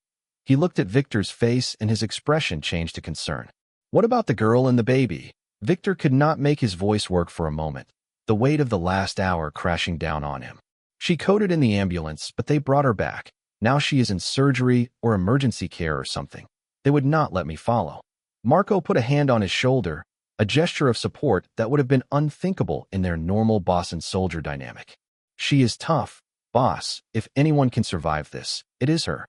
S1: He looked at Victor's face and his expression changed to concern. "What about the girl and the baby?" Victor could not make his voice work for a moment, the weight of the last hour crashing down on him. "She coded in the ambulance, but they brought her back. Now she is in surgery or emergency care or something. They would not let me follow." Marco put a hand on his shoulder, a gesture of support that would have been unthinkable in their normal boss and soldier dynamic. "She is tough, boss. If anyone can survive this, it is her."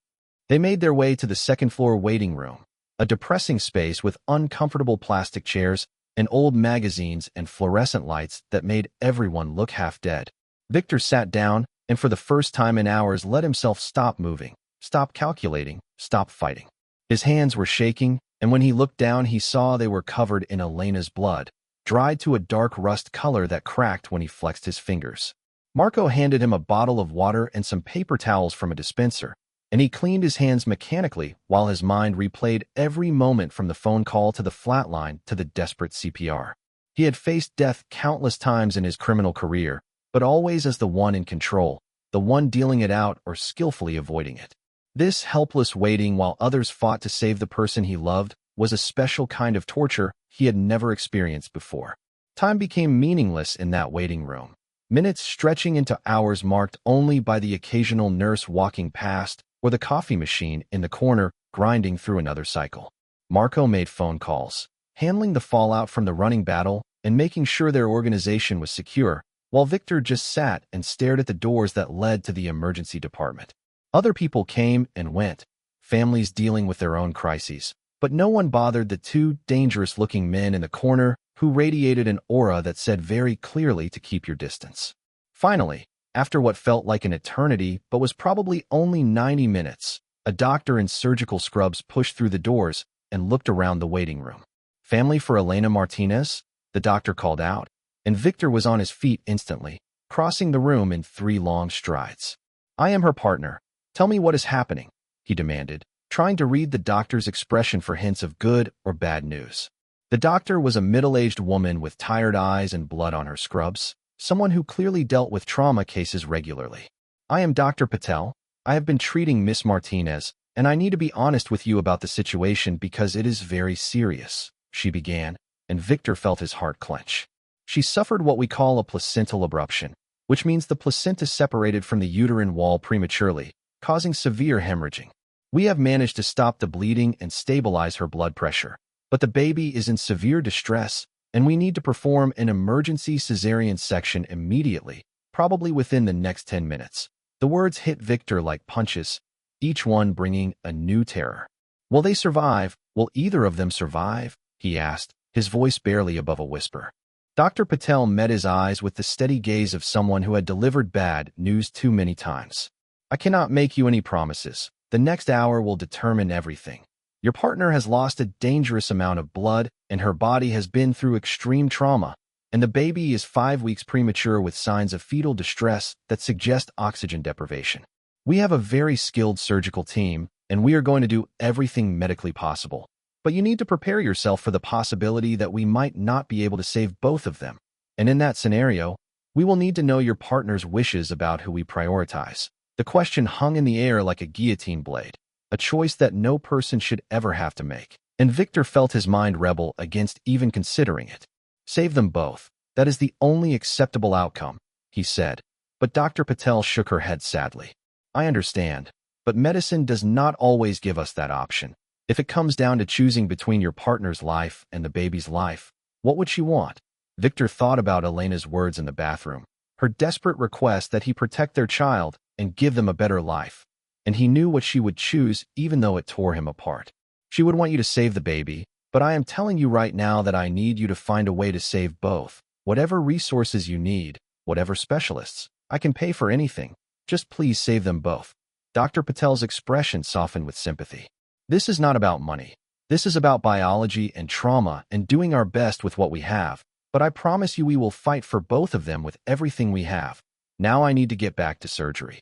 S1: They made their way to the 2nd floor waiting room, a depressing space with uncomfortable plastic chairs and old magazines and fluorescent lights that made everyone look half dead. Victor sat down and for the first time in hours let himself stop moving, stop calculating, stop fighting. His hands were shaking, and when he looked down he saw they were covered in Elena's blood, dried to a dark rust color that cracked when he flexed his fingers. Marco handed him a bottle of water and some paper towels from a dispenser, and he cleaned his hands mechanically while his mind replayed every moment from the phone call to the flatline to the desperate CPR. He had faced death countless times in his criminal career, but always as the one in control, the one dealing it out or skillfully avoiding it. This helpless waiting while others fought to save the person he loved was a special kind of torture he had never experienced before. Time became meaningless in that waiting room, minutes stretching into hours marked only by the occasional nurse walking past or the coffee machine in the corner grinding through another cycle. Marco made phone calls, handling the fallout from the running battle and making sure their organization was secure, while Victor just sat and stared at the doors that led to the emergency department. Other people came and went, families dealing with their own crises, but no one bothered the two dangerous-looking men in the corner who radiated an aura that said very clearly to keep your distance. Finally, after what felt like an eternity but was probably only 90 minutes, a doctor in surgical scrubs pushed through the doors and looked around the waiting room. "Family for Elena Martinez?" the doctor called out, and Victor was on his feet instantly, crossing the room in 3 long strides. "I am her partner. Tell me what is happening," he demanded, trying to read the doctor's expression for hints of good or bad news. The doctor was a middle-aged woman with tired eyes and blood on her scrubs, someone who clearly dealt with trauma cases regularly. "I am Dr. Patel. I have been treating Miss Martinez, and I need to be honest with you about the situation because it is very serious," she began, and Victor felt his heart clench. "She suffered what we call a placental abruption, which means the placenta separated from the uterine wall prematurely, causing severe hemorrhaging. We have managed to stop the bleeding and stabilize her blood pressure, but the baby is in severe distress, and we need to perform an emergency cesarean section immediately, probably within the next 10 minutes. The words hit Victor like punches, each one bringing a new terror. "Will they survive? Will either of them survive?" he asked, his voice barely above a whisper. Dr. Patel met his eyes with the steady gaze of someone who had delivered bad news too many times. "I cannot make you any promises. The next hour will determine everything. Your partner has lost a dangerous amount of blood, and her body has been through extreme trauma, and the baby is 5 weeks premature with signs of fetal distress that suggest oxygen deprivation. We have a very skilled surgical team, and we are going to do everything medically possible. But you need to prepare yourself for the possibility that we might not be able to save both of them. And in that scenario, we will need to know your partner's wishes about who we prioritize." The question hung in the air like a guillotine blade, a choice that no person should ever have to make. And Victor felt his mind rebel against even considering it. "Save them both. That is the only acceptable outcome," he said. But Dr. Patel shook her head sadly. "I understand, but medicine does not always give us that option. If it comes down to choosing between your partner's life and the baby's life, what would she want?" Victor thought about Elena's words in the bathroom, her desperate request that he protect their child and give them a better life. And he knew what she would choose even though it tore him apart. "She would want you to save the baby, but I am telling you right now that I need you to find a way to save both. Whatever resources you need, whatever specialists, I can pay for anything. Just please save them both." Dr. Patel's expression softened with sympathy. "This is not about money. This is about biology and trauma and doing our best with what we have. But I promise you we will fight for both of them with everything we have. Now I need to get back to surgery."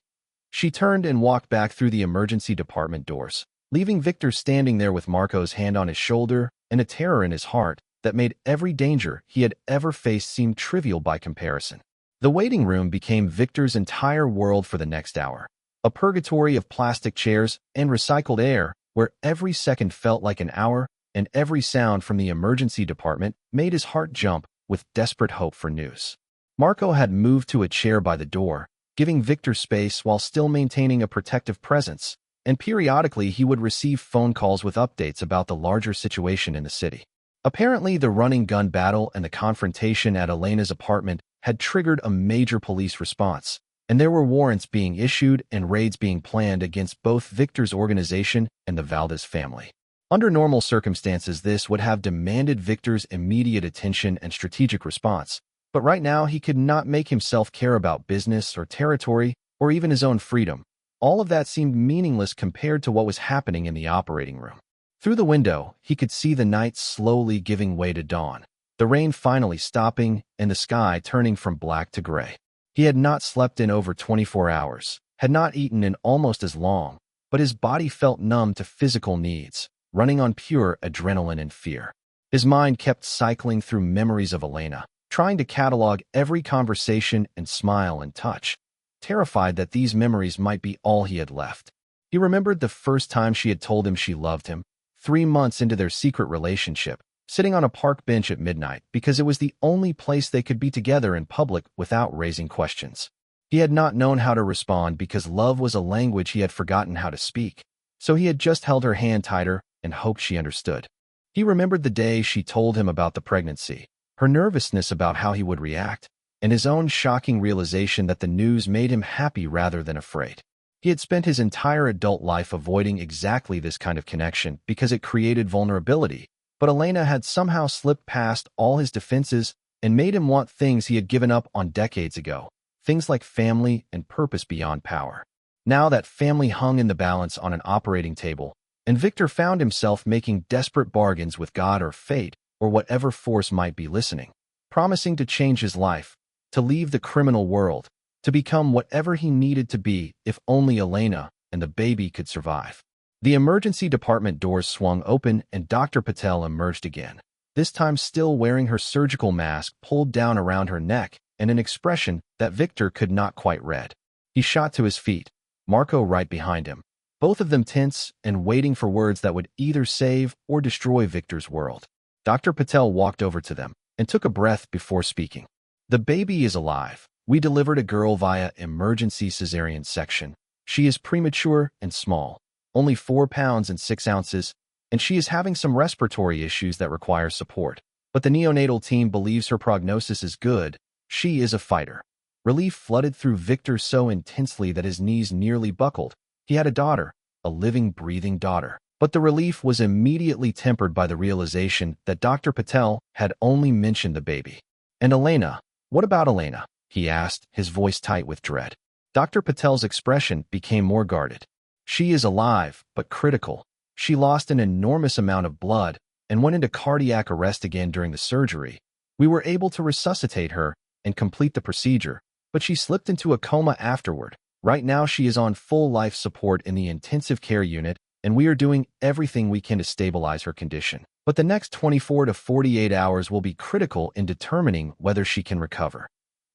S1: She turned and walked back through the emergency department doors, leaving Victor standing there with Marco's hand on his shoulder and a terror in his heart that made every danger he had ever faced seem trivial by comparison. The waiting room became Victor's entire world for the next hour, a purgatory of plastic chairs and recycled air where every second felt like an hour, and every sound from the emergency department made his heart jump with desperate hope for news. Marco had moved to a chair by the door, giving Victor space while still maintaining a protective presence, and periodically he would receive phone calls with updates about the larger situation in the city. Apparently, the running gun battle and the confrontation at Elena's apartment had triggered a major police response, and there were warrants being issued and raids being planned against both Victor's organization and the Valdez family. Under normal circumstances, this would have demanded Victor's immediate attention and strategic response, but right now he could not make himself care about business or territory or even his own freedom. All of that seemed meaningless compared to what was happening in the operating room. Through the window, he could see the night slowly giving way to dawn, the rain finally stopping and the sky turning from black to gray. He had not slept in over 24 hours, had not eaten in almost as long, but his body felt numb to physical needs, running on pure adrenaline and fear. His mind kept cycling through memories of Elena, trying to catalog every conversation and smile and touch, terrified that these memories might be all he had left. He remembered the first time she had told him she loved him, 3 months into their secret relationship, sitting on a park bench at midnight because it was the only place they could be together in public without raising questions. He had not known how to respond because love was a language he had forgotten how to speak, so he had just held her hand tighter and hoped she understood. He remembered the day she told him about the pregnancy, her nervousness about how he would react, and his own shocking realization that the news made him happy rather than afraid. He had spent his entire adult life avoiding exactly this kind of connection because it created vulnerability, but Elena had somehow slipped past all his defenses and made him want things he had given up on decades ago, things like family and purpose beyond power. Now that family hung in the balance on an operating table, and Victor found himself making desperate bargains with God or fate or whatever force might be listening, promising to change his life, to leave the criminal world, to become whatever he needed to be if only Elena and the baby could survive. The emergency department doors swung open and Dr. Patel emerged again, this time still wearing her surgical mask pulled down around her neck and an expression that Victor could not quite read. He shot to his feet, Marco right behind him, both of them tense and waiting for words that would either save or destroy Victor's world. Dr. Patel walked over to them and took a breath before speaking. "The baby is alive. We delivered a girl via emergency cesarean section. She is premature and small, only 4 pounds and 6 ounces, and she is having some respiratory issues that require support. But the neonatal team believes her prognosis is good. She is a fighter." Relief flooded through Victor so intensely that his knees nearly buckled. He had a daughter, a living, breathing daughter. But the relief was immediately tempered by the realization that Dr. Patel had only mentioned the baby. "And Elena? What about Elena?" he asked, his voice tight with dread. Dr. Patel's expression became more guarded. "She is alive, but critical. She lost an enormous amount of blood and went into cardiac arrest again during the surgery. We were able to resuscitate her and complete the procedure, but she slipped into a coma afterward. Right now she is on full life support in the intensive care unit, and we are doing everything we can to stabilize her condition. But the next 24 to 48 hours will be critical in determining whether she can recover."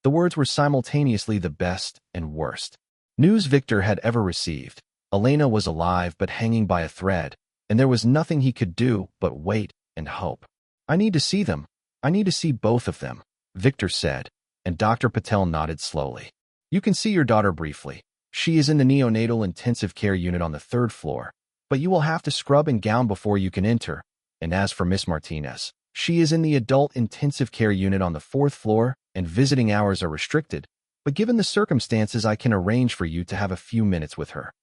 S1: The words were simultaneously the best and worst news Victor had ever received. Elena was alive but hanging by a thread, and there was nothing he could do but wait and hope. "I need to see them. I need to see both of them," Victor said, and Dr. Patel nodded slowly. "You can see your daughter briefly. She is in the neonatal intensive care unit on the 3rd floor, but you will have to scrub and gown before you can enter. And as for Miss Martinez, she is in the adult intensive care unit on the 4th floor, and visiting hours are restricted, but given the circumstances I can arrange for you to have a few minutes with her."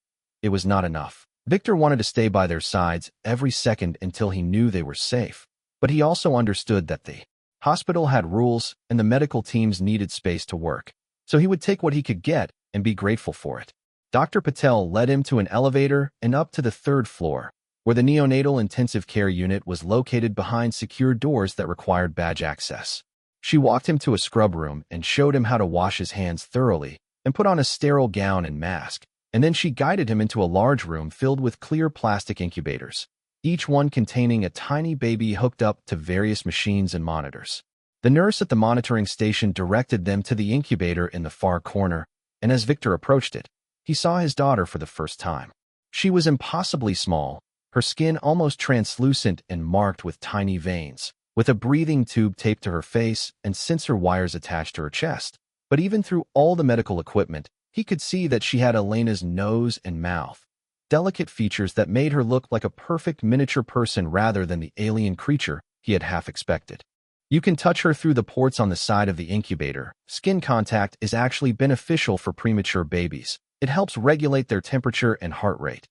S1: It was not enough. Victor wanted to stay by their sides every second until he knew they were safe, but he also understood that the hospital had rules and the medical teams needed space to work, so he would take what he could get and be grateful for it. Dr. Patel led him to an elevator and up to the 3rd floor, where the neonatal intensive care unit was located behind secure doors that required badge access. She walked him to a scrub room and showed him how to wash his hands thoroughly and put on a sterile gown and mask, and then she guided him into a large room filled with clear plastic incubators, each one containing a tiny baby hooked up to various machines and monitors. The nurse at the monitoring station directed them to the incubator in the far corner, and as Victor approached it, he saw his daughter for the first time. She was impossibly small, her skin almost translucent and marked with tiny veins, with a breathing tube taped to her face and sensor wires attached to her chest. But even through all the medical equipment, he could see that she had Elena's nose and mouth, delicate features that made her look like a perfect miniature person rather than the alien creature he had half expected. "You can touch her through the ports on the side of the incubator. Skin contact is actually beneficial for premature babies. It helps regulate their temperature and heart rate,"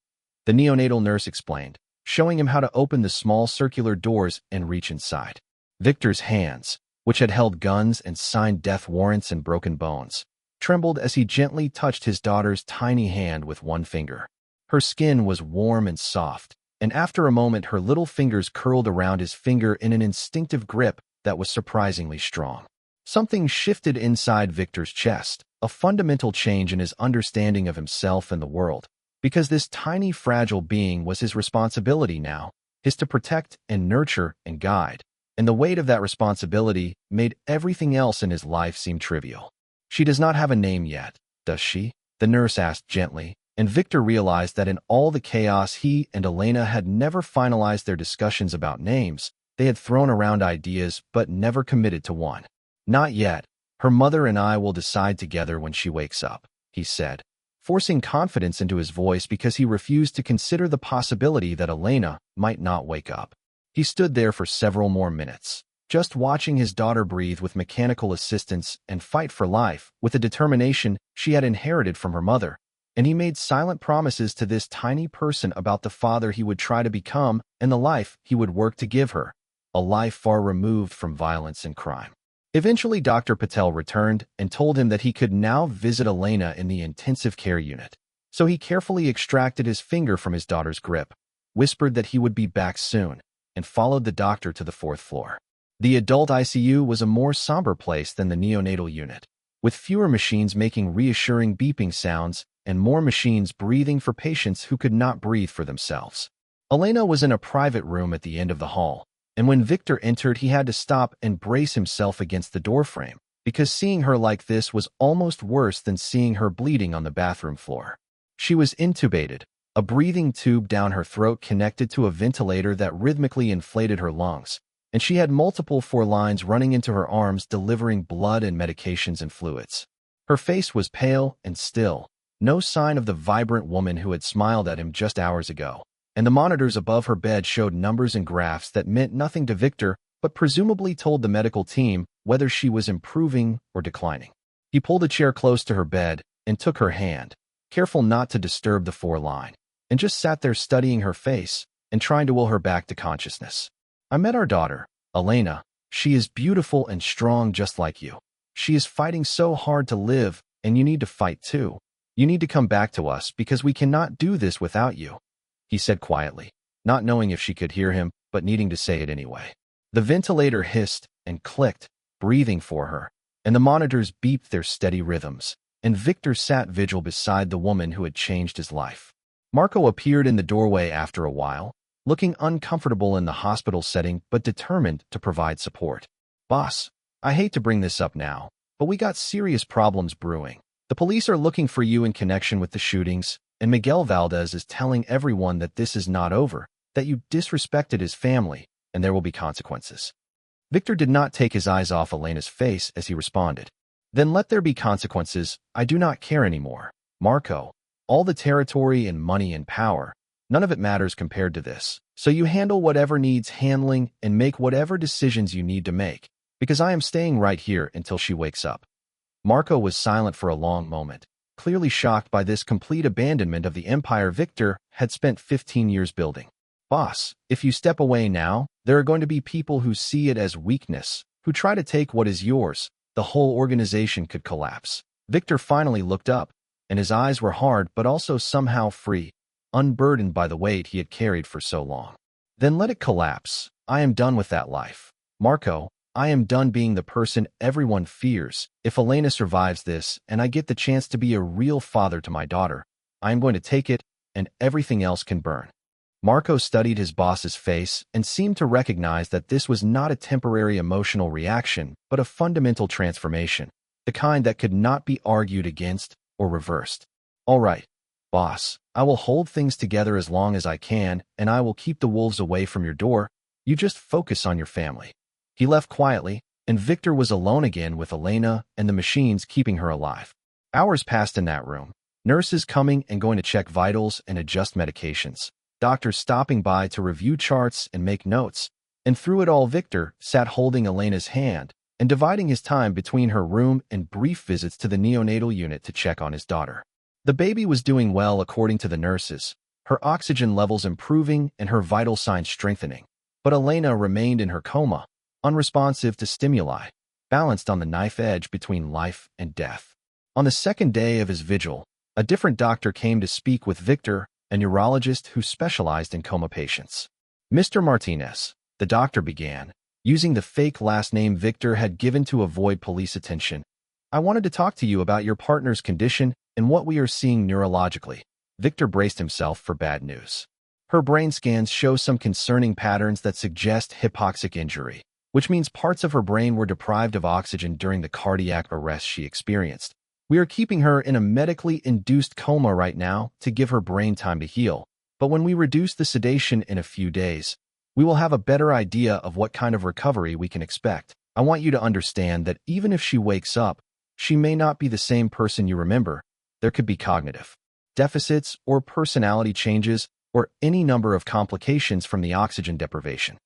S1: the neonatal nurse explained, showing him how to open the small circular doors and reach inside. Victor's hands, which had held guns and signed death warrants and broken bones, trembled as he gently touched his daughter's tiny hand with one finger. Her skin was warm and soft, and after a moment her little fingers curled around his finger in an instinctive grip that was surprisingly strong. Something shifted inside Victor's chest, a fundamental change in his understanding of himself and the world, because this tiny fragile being was his responsibility now, his to protect and nurture and guide. and the weight of that responsibility made everything else in his life seem trivial. She does not have a name yet, does she? The nurse asked gently, and Victor realized that in all the chaos he and Elena had never finalized their discussions about names. They had thrown around ideas but never committed to one. Not yet. Her mother and I will decide together when she wakes up, he said, forcing confidence into his voice because he refused to consider the possibility that Elena might not wake up. He stood there for several more minutes, just watching his daughter breathe with mechanical assistance and fight for life with a determination she had inherited from her mother, and he made silent promises to this tiny person about the father he would try to become and the life he would work to give her, a life far removed from violence and crime. Eventually, Dr. Patel returned and told him that he could now visit Elena in the intensive care unit. So he carefully extracted his finger from his daughter's grip, whispered that he would be back soon, and followed the doctor to the 4th floor. The adult ICU was a more somber place than the neonatal unit, with fewer machines making reassuring beeping sounds and more machines breathing for patients who could not breathe for themselves. Elena was in a private room at the end of the hall, and when Victor entered, he had to stop and brace himself against the doorframe, because seeing her like this was almost worse than seeing her bleeding on the bathroom floor. She was intubated, a breathing tube down her throat connected to a ventilator that rhythmically inflated her lungs, and she had multiple 4 lines running into her arms delivering blood and medications and fluids. Her face was pale and still, no sign of the vibrant woman who had smiled at him just hours ago, and the monitors above her bed showed numbers and graphs that meant nothing to Victor but presumably told the medical team whether she was improving or declining. He pulled a chair close to her bed and took her hand, careful not to disturb the 4 line, and just sat there studying her face and trying to will her back to consciousness. I met our daughter, Elena. She is beautiful and strong just like you. She is fighting so hard to live, and you need to fight too. You need to come back to us because we cannot do this without you, he said quietly, not knowing if she could hear him, but needing to say it anyway. The ventilator hissed and clicked, breathing for her, and the monitors beeped their steady rhythms, and Victor sat vigil beside the woman who had changed his life. Marco appeared in the doorway after a while, looking uncomfortable in the hospital setting but determined to provide support. Boss, I hate to bring this up now, but we got serious problems brewing. The police are looking for you in connection with the shootings, and Miguel Valdez is telling everyone that this is not over, that you disrespected his family, and there will be consequences. Victor did not take his eyes off Elena's face as he responded. Then let there be consequences. I do not care anymore. Marco, all the territory and money and power, none of it matters compared to this. So you handle whatever needs handling and make whatever decisions you need to make, because I am staying right here until she wakes up. Marco was silent for a long moment, clearly shocked by this complete abandonment of the empire Victor had spent 15 years building. Boss, if you step away now, there are going to be people who see it as weakness, who try to take what is yours. The whole organization could collapse. Victor finally looked up, and his eyes were hard but also somehow free, unburdened by the weight he had carried for so long. Then let it collapse. I am done with that life. Marco, I am done being the person everyone fears. If Elena survives this and I get the chance to be a real father to my daughter, I am going to take it, and everything else can burn. Marco studied his boss's face and seemed to recognize that this was not a temporary emotional reaction, but a fundamental transformation, the kind that could not be argued against or reversed. All right, boss, I will hold things together as long as I can, and I will keep the wolves away from your door. You just focus on your family. He left quietly, and Victor was alone again with Elena and the machines keeping her alive. Hours passed in that room, nurses coming and going to check vitals and adjust medications, doctors stopping by to review charts and make notes, and through it all Victor sat holding Elena's hand and dividing his time between her room and brief visits to the neonatal unit to check on his daughter. The baby was doing well according to the nurses, her oxygen levels improving and her vital signs strengthening, but Elena remained in her coma, unresponsive to stimuli, balanced on the knife edge between life and death. On the second day of his vigil, a different doctor came to speak with Victor, a neurologist who specialized in coma patients. Mr. Martinez, the doctor began, using the fake last name Victor had given to avoid police attention. I wanted to talk to you about your partner's condition and what we are seeing neurologically. Victor braced himself for bad news. Her brain scans show some concerning patterns that suggest hypoxic injury, which means parts of her brain were deprived of oxygen during the cardiac arrest she experienced. We are keeping her in a medically induced coma right now to give her brain time to heal, but when we reduce the sedation in a few days, we will have a better idea of what kind of recovery we can expect. I want you to understand that even if she wakes up, she may not be the same person you remember. There could be cognitive deficits or personality changes or any number of complications from the oxygen deprivation.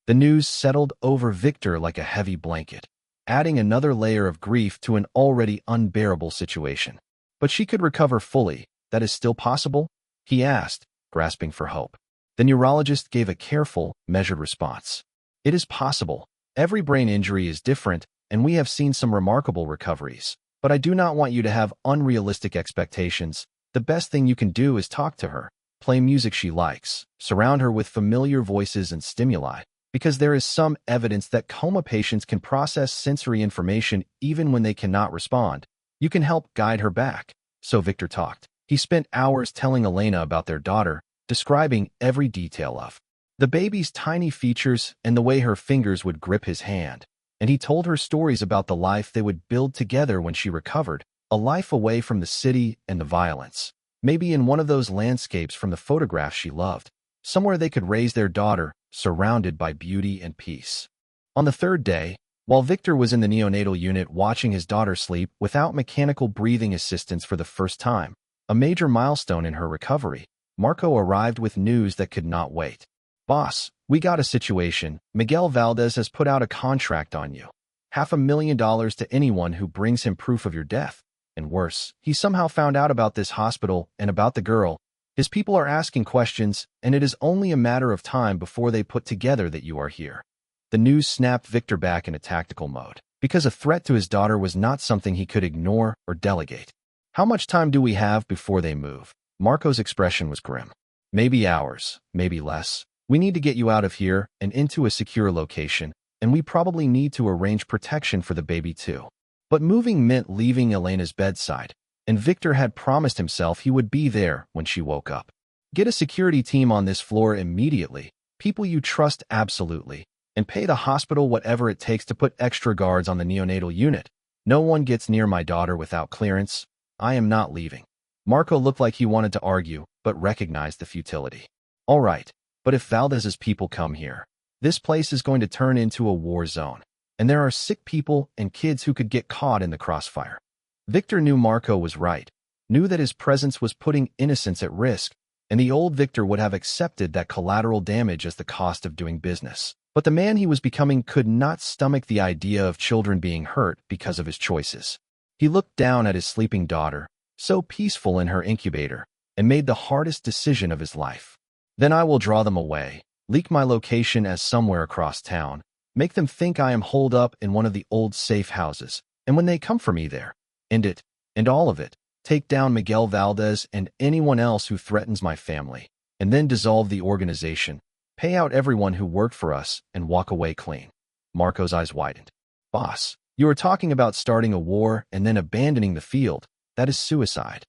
S1: The news settled over Victor like a heavy blanket, adding another layer of grief to an already unbearable situation. But she could recover fully. That is still possible? He asked, grasping for hope. The neurologist gave a careful, measured response. It is possible. Every brain injury is different, and we have seen some remarkable recoveries. But I do not want you to have unrealistic expectations. The best thing you can do is talk to her, play music she likes, surround her with familiar voices and stimuli, because there is some evidence that coma patients can process sensory information even when they cannot respond. You can help guide her back. So Victor talked. He spent hours telling Elena about their daughter, describing every detail of the baby's tiny features and the way her fingers would grip his hand. And he told her stories about the life they would build together when she recovered, a life away from the city and the violence. Maybe in one of those landscapes from the photographs she loved, somewhere they could raise their daughter, surrounded by beauty and peace. On the third day, while Victor was in the neonatal unit watching his daughter sleep without mechanical breathing assistance for the first time, a major milestone in her recovery, Marco arrived with news that could not wait. Boss, we got a situation. Miguel Valdez has put out a contract on you. $500,000 to anyone who brings him proof of your death. And worse, he somehow found out about this hospital and about the girl. His people are asking questions, and it is only a matter of time before they put together that you are here. The news snapped Victor back in a tactical mode, because a threat to his daughter was not something he could ignore or delegate. How much time do we have before they move? Marco's expression was grim. Maybe hours, maybe less. We need to get you out of here and into a secure location, and we probably need to arrange protection for the baby too. But moving meant leaving Elena's bedside, and Victor had promised himself he would be there when she woke up. Get a security team on this floor immediately, people you trust absolutely, and pay the hospital whatever it takes to put extra guards on the neonatal unit. No one gets near my daughter without clearance. I am not leaving. Marco looked like he wanted to argue, but recognized the futility. All right, but if Valdez's people come here, this place is going to turn into a war zone, and there are sick people and kids who could get caught in the crossfire. Victor knew Marco was right, knew that his presence was putting innocents at risk, and the old Victor would have accepted that collateral damage as the cost of doing business. But the man he was becoming could not stomach the idea of children being hurt because of his choices. He looked down at his sleeping daughter, so peaceful in her incubator, and made the hardest decision of his life. Then I will draw them away, leak my location as somewhere across town, make them think I am holed up in one of the old safe houses, and when they come for me there, end it, and all of it, take down Miguel Valdez and anyone else who threatens my family, and then dissolve the organization, pay out everyone who worked for us, and walk away clean. Marco's eyes widened. Boss, you are talking about starting a war and then abandoning the field. That is suicide.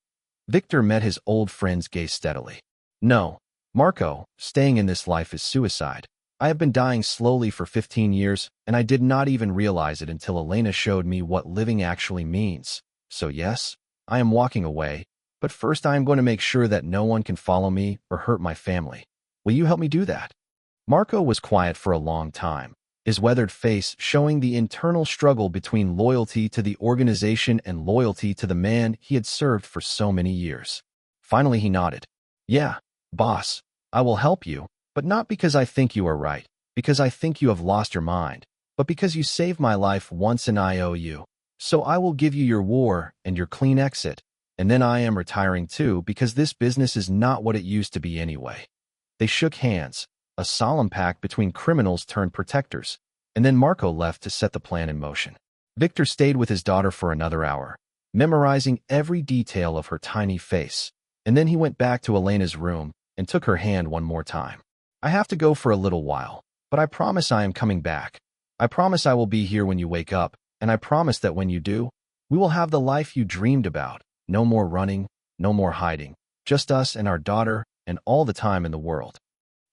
S1: Victor met his old friend's gaze steadily. No, Marco, staying in this life is suicide. I have been dying slowly for 15 years, and I did not even realize it until Elena showed me what living actually means. So yes, I am walking away, but first I am going to make sure that no one can follow me or hurt my family. Will you help me do that? Marco was quiet for a long time, his weathered face showing the internal struggle between loyalty to the organization and loyalty to the man he had served for so many years. Finally he nodded. Yeah, boss, I will help you, but not because I think you are right, because I think you have lost your mind, but because you saved my life once and I owe you. So I will give you your war and your clean exit, and then I am retiring too because this business is not what it used to be anyway. They shook hands, a solemn pact between criminals turned protectors, and then Marco left to set the plan in motion. Victor stayed with his daughter for another hour, memorizing every detail of her tiny face, and then he went back to Elena's room and took her hand one more time. I have to go for a little while, but I promise I am coming back. I promise I will be here when you wake up, and I promise that when you do, we will have the life you dreamed about. No more running, no more hiding, just us and our daughter and all the time in the world.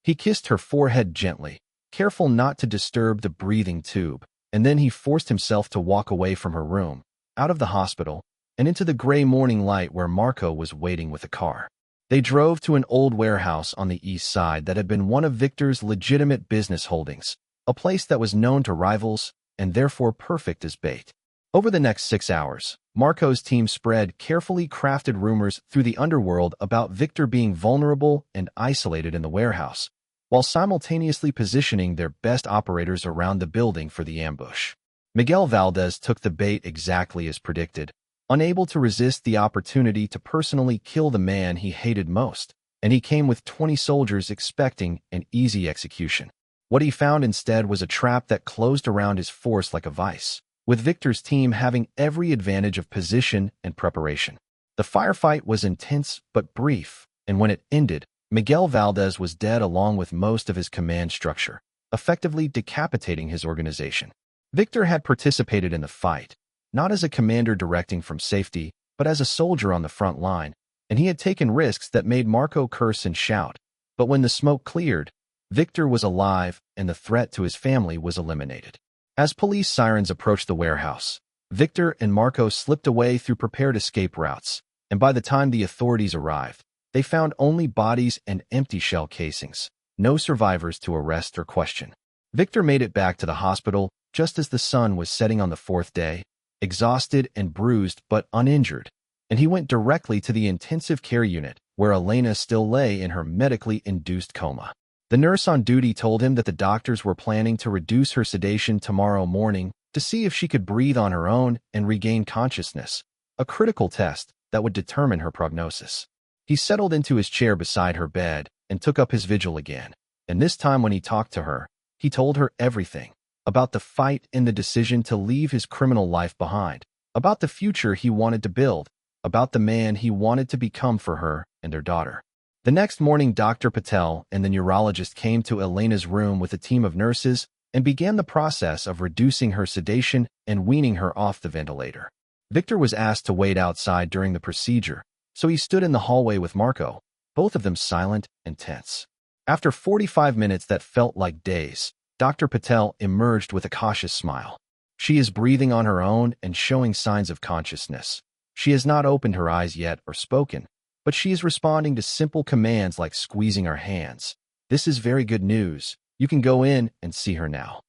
S1: He kissed her forehead gently, careful not to disturb the breathing tube, and then he forced himself to walk away from her room, out of the hospital, and into the gray morning light where Marco was waiting with a car. They drove to an old warehouse on the east side that had been one of Victor's legitimate business holdings, a place that was known to rivals and therefore perfect as bait. Over the next 6 hours, Marco's team spread carefully crafted rumors through the underworld about Victor being vulnerable and isolated in the warehouse, while simultaneously positioning their best operators around the building for the ambush. Miguel Valdez took the bait exactly as predicted, unable to resist the opportunity to personally kill the man he hated most, and he came with 20 soldiers expecting an easy execution. What he found instead was a trap that closed around his force like a vice, with Victor's team having every advantage of position and preparation. The firefight was intense but brief, and when it ended, Miguel Valdez was dead along with most of his command structure, effectively decapitating his organization. Victor had participated in the fight, not as a commander directing from safety, but as a soldier on the front line, and he had taken risks that made Marco curse and shout. But when the smoke cleared, Victor was alive and the threat to his family was eliminated. As police sirens approached the warehouse, Victor and Marco slipped away through prepared escape routes, and by the time the authorities arrived, they found only bodies and empty shell casings, no survivors to arrest or question. Victor made it back to the hospital just as the sun was setting on the 4th day, exhausted and bruised but uninjured, and he went directly to the intensive care unit where Elena still lay in her medically induced coma. The nurse on duty told him that the doctors were planning to reduce her sedation tomorrow morning to see if she could breathe on her own and regain consciousness, a critical test that would determine her prognosis. He settled into his chair beside her bed and took up his vigil again, and this time when he talked to her, he told her everything, about the fight and the decision to leave his criminal life behind, about the future he wanted to build, about the man he wanted to become for her and their daughter. The next morning, Dr. Patel and the neurologist came to Elena's room with a team of nurses and began the process of reducing her sedation and weaning her off the ventilator. Victor was asked to wait outside during the procedure, so he stood in the hallway with Marco, both of them silent and tense. After 45 minutes that felt like days, Dr. Patel emerged with a cautious smile. She is breathing on her own and showing signs of consciousness. She has not opened her eyes yet or spoken, but she is responding to simple commands like squeezing her hands. This is very good news. You can go in and see her now.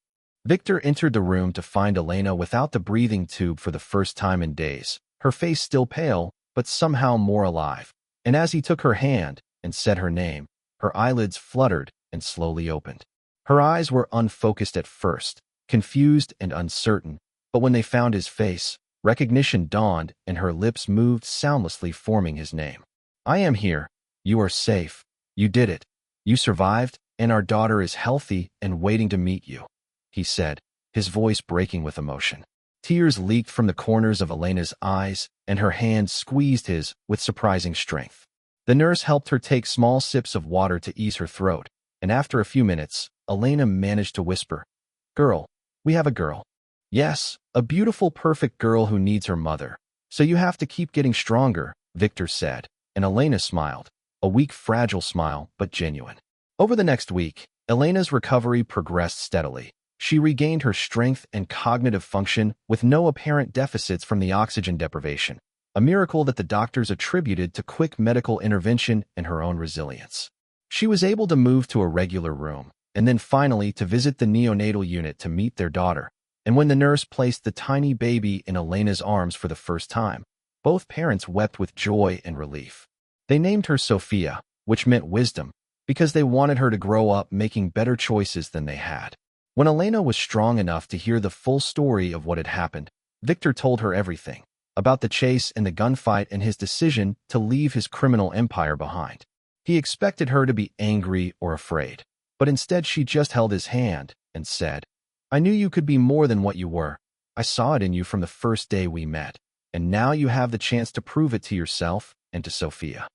S1: Victor entered the room to find Elena without the breathing tube for the first time in days, her face still pale, but somehow more alive. And as he took her hand and said her name, her eyelids fluttered and slowly opened. Her eyes were unfocused at first, confused and uncertain, but when they found his face, recognition dawned and her lips moved soundlessly, forming his name. I am here. You are safe. You did it. You survived, and our daughter is healthy and waiting to meet you, he said, his voice breaking with emotion. Tears leaked from the corners of Elena's eyes, and her hand squeezed his with surprising strength. The nurse helped her take small sips of water to ease her throat, and after a few minutes, Elena managed to whisper, "Girl, we have a girl." "Yes, a beautiful, perfect girl who needs her mother. So you have to keep getting stronger," Victor said, and Elena smiled, a weak, fragile smile, but genuine. Over the next week, Elena's recovery progressed steadily. She regained her strength and cognitive function with no apparent deficits from the oxygen deprivation, a miracle that the doctors attributed to quick medical intervention and her own resilience. She was able to move to a regular room, and then finally to visit the neonatal unit to meet their daughter. And when the nurse placed the tiny baby in Elena's arms for the first time, both parents wept with joy and relief. They named her Sophia, which meant wisdom, because they wanted her to grow up making better choices than they had. When Elena was strong enough to hear the full story of what had happened, Victor told her everything, about the chase and the gunfight and his decision to leave his criminal empire behind. He expected her to be angry or afraid, but instead she just held his hand and said, "I knew you could be more than what you were. I saw it in you from the first day we met, and now you have the chance to prove it to yourself and to Sophia."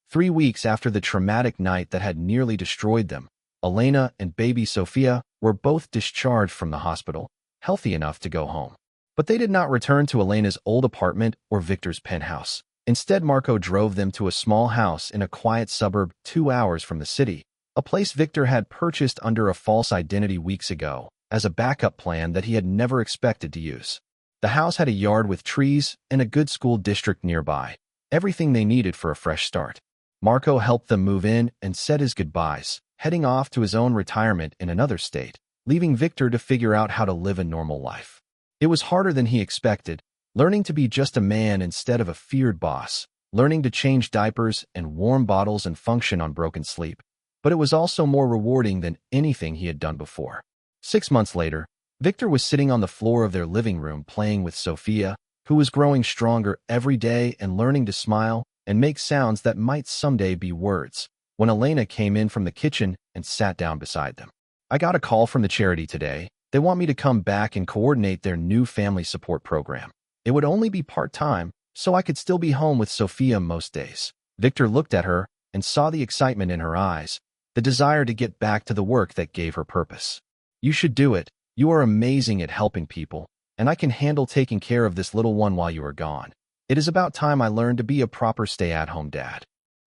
S1: 3 weeks after the traumatic night that had nearly destroyed them, Elena and baby Sophia were both discharged from the hospital, healthy enough to go home. But they did not return to Elena's old apartment or Victor's penthouse. Instead, Marco drove them to a small house in a quiet suburb 2 hours from the city, a place Victor had purchased under a false identity weeks ago, as a backup plan that he had never expected to use. The house had a yard with trees and a good school district nearby, everything they needed for a fresh start. Marco helped them move in and said his goodbyes, heading off to his own retirement in another state, leaving Victor to figure out how to live a normal life. It was harder than he expected, learning to be just a man instead of a feared boss, learning to change diapers and warm bottles and function on broken sleep. But it was also more rewarding than anything he had done before. 6 months later, Victor was sitting on the floor of their living room playing with Sophia, who was growing stronger every day and learning to smile and make sounds that might someday be words, when Elena came in from the kitchen and sat down beside them. "I got a call from the charity today. They want me to come back and coordinate their new family support program. It would only be part-time, so I could still be home with Sophia most days." Victor looked at her and saw the excitement in her eyes, the desire to get back to the work that gave her purpose. "You should do it. You are amazing at helping people, and I can handle taking care of this little one while you are gone. It is about time I learned to be a proper stay-at-home dad."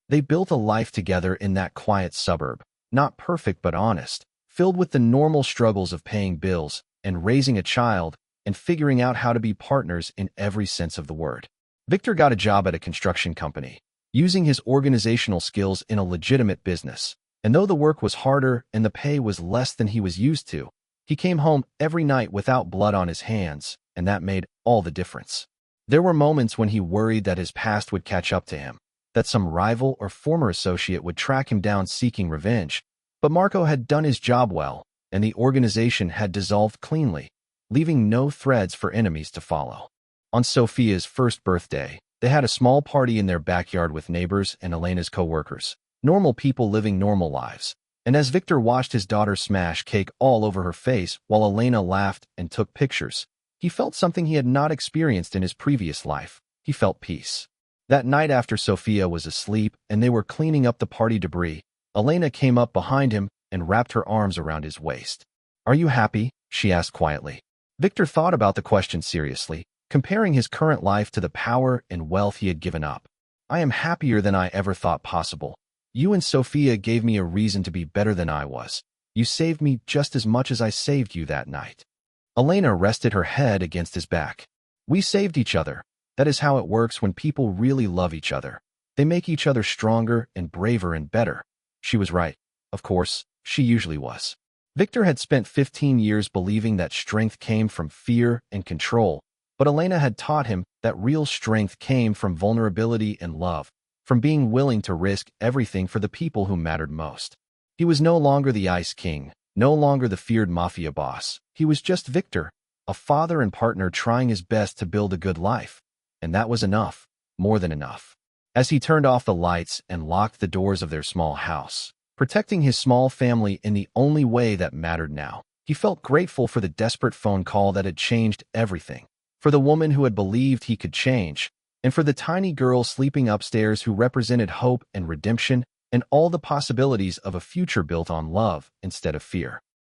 S1: They built a life together in that quiet suburb, not perfect but honest, filled with the normal struggles of paying bills and raising a child and figuring out how to be partners in every sense of the word. Victor got a job at a construction company, using his organizational skills in a legitimate business. And though the work was harder and the pay was less than he was used to, he came home every night without blood on his hands, and that made all the difference. There were moments when he worried that his past would catch up to him, that some rival or former associate would track him down seeking revenge. But Marco had done his job well, and the organization had dissolved cleanly, leaving no threads for enemies to follow. On Sophia's first birthday, they had a small party in their backyard with neighbors and Elena's co-workers, normal people living normal lives. And as Victor watched his daughter smash cake all over her face while Elena laughed and took pictures, he felt something he had not experienced in his previous life. He felt peace. That night after Sophia was asleep and they were cleaning up the party debris, Elena came up behind him and wrapped her arms around his waist. "Are you happy?" she asked quietly. Victor thought about the question seriously, comparing his current life to the power and wealth he had given up. "I am happier than I ever thought possible. You and Sophia gave me a reason to be better than I was. You saved me just as much as I saved you that night." Elena rested her head against his back. "We saved each other. That is how it works when people really love each other. They make each other stronger and braver and better." She was right. Of course, she usually was. Victor had spent 15 years believing that strength came from fear and control, but Elena had taught him that real strength came from vulnerability and love, from being willing to risk everything for the people who mattered most. He was no longer the Ice King, no longer the feared Mafia boss. He was just Victor, a father and partner trying his best to build a good life. And that was enough, more than enough. As he turned off the lights and locked the doors of their small house, protecting his small family in the only way that mattered now, he felt grateful for the desperate phone call that had changed everything, for the woman who had believed he could change, and for the tiny girl sleeping upstairs who represented hope and redemption and all the possibilities of a future built on love instead of fear.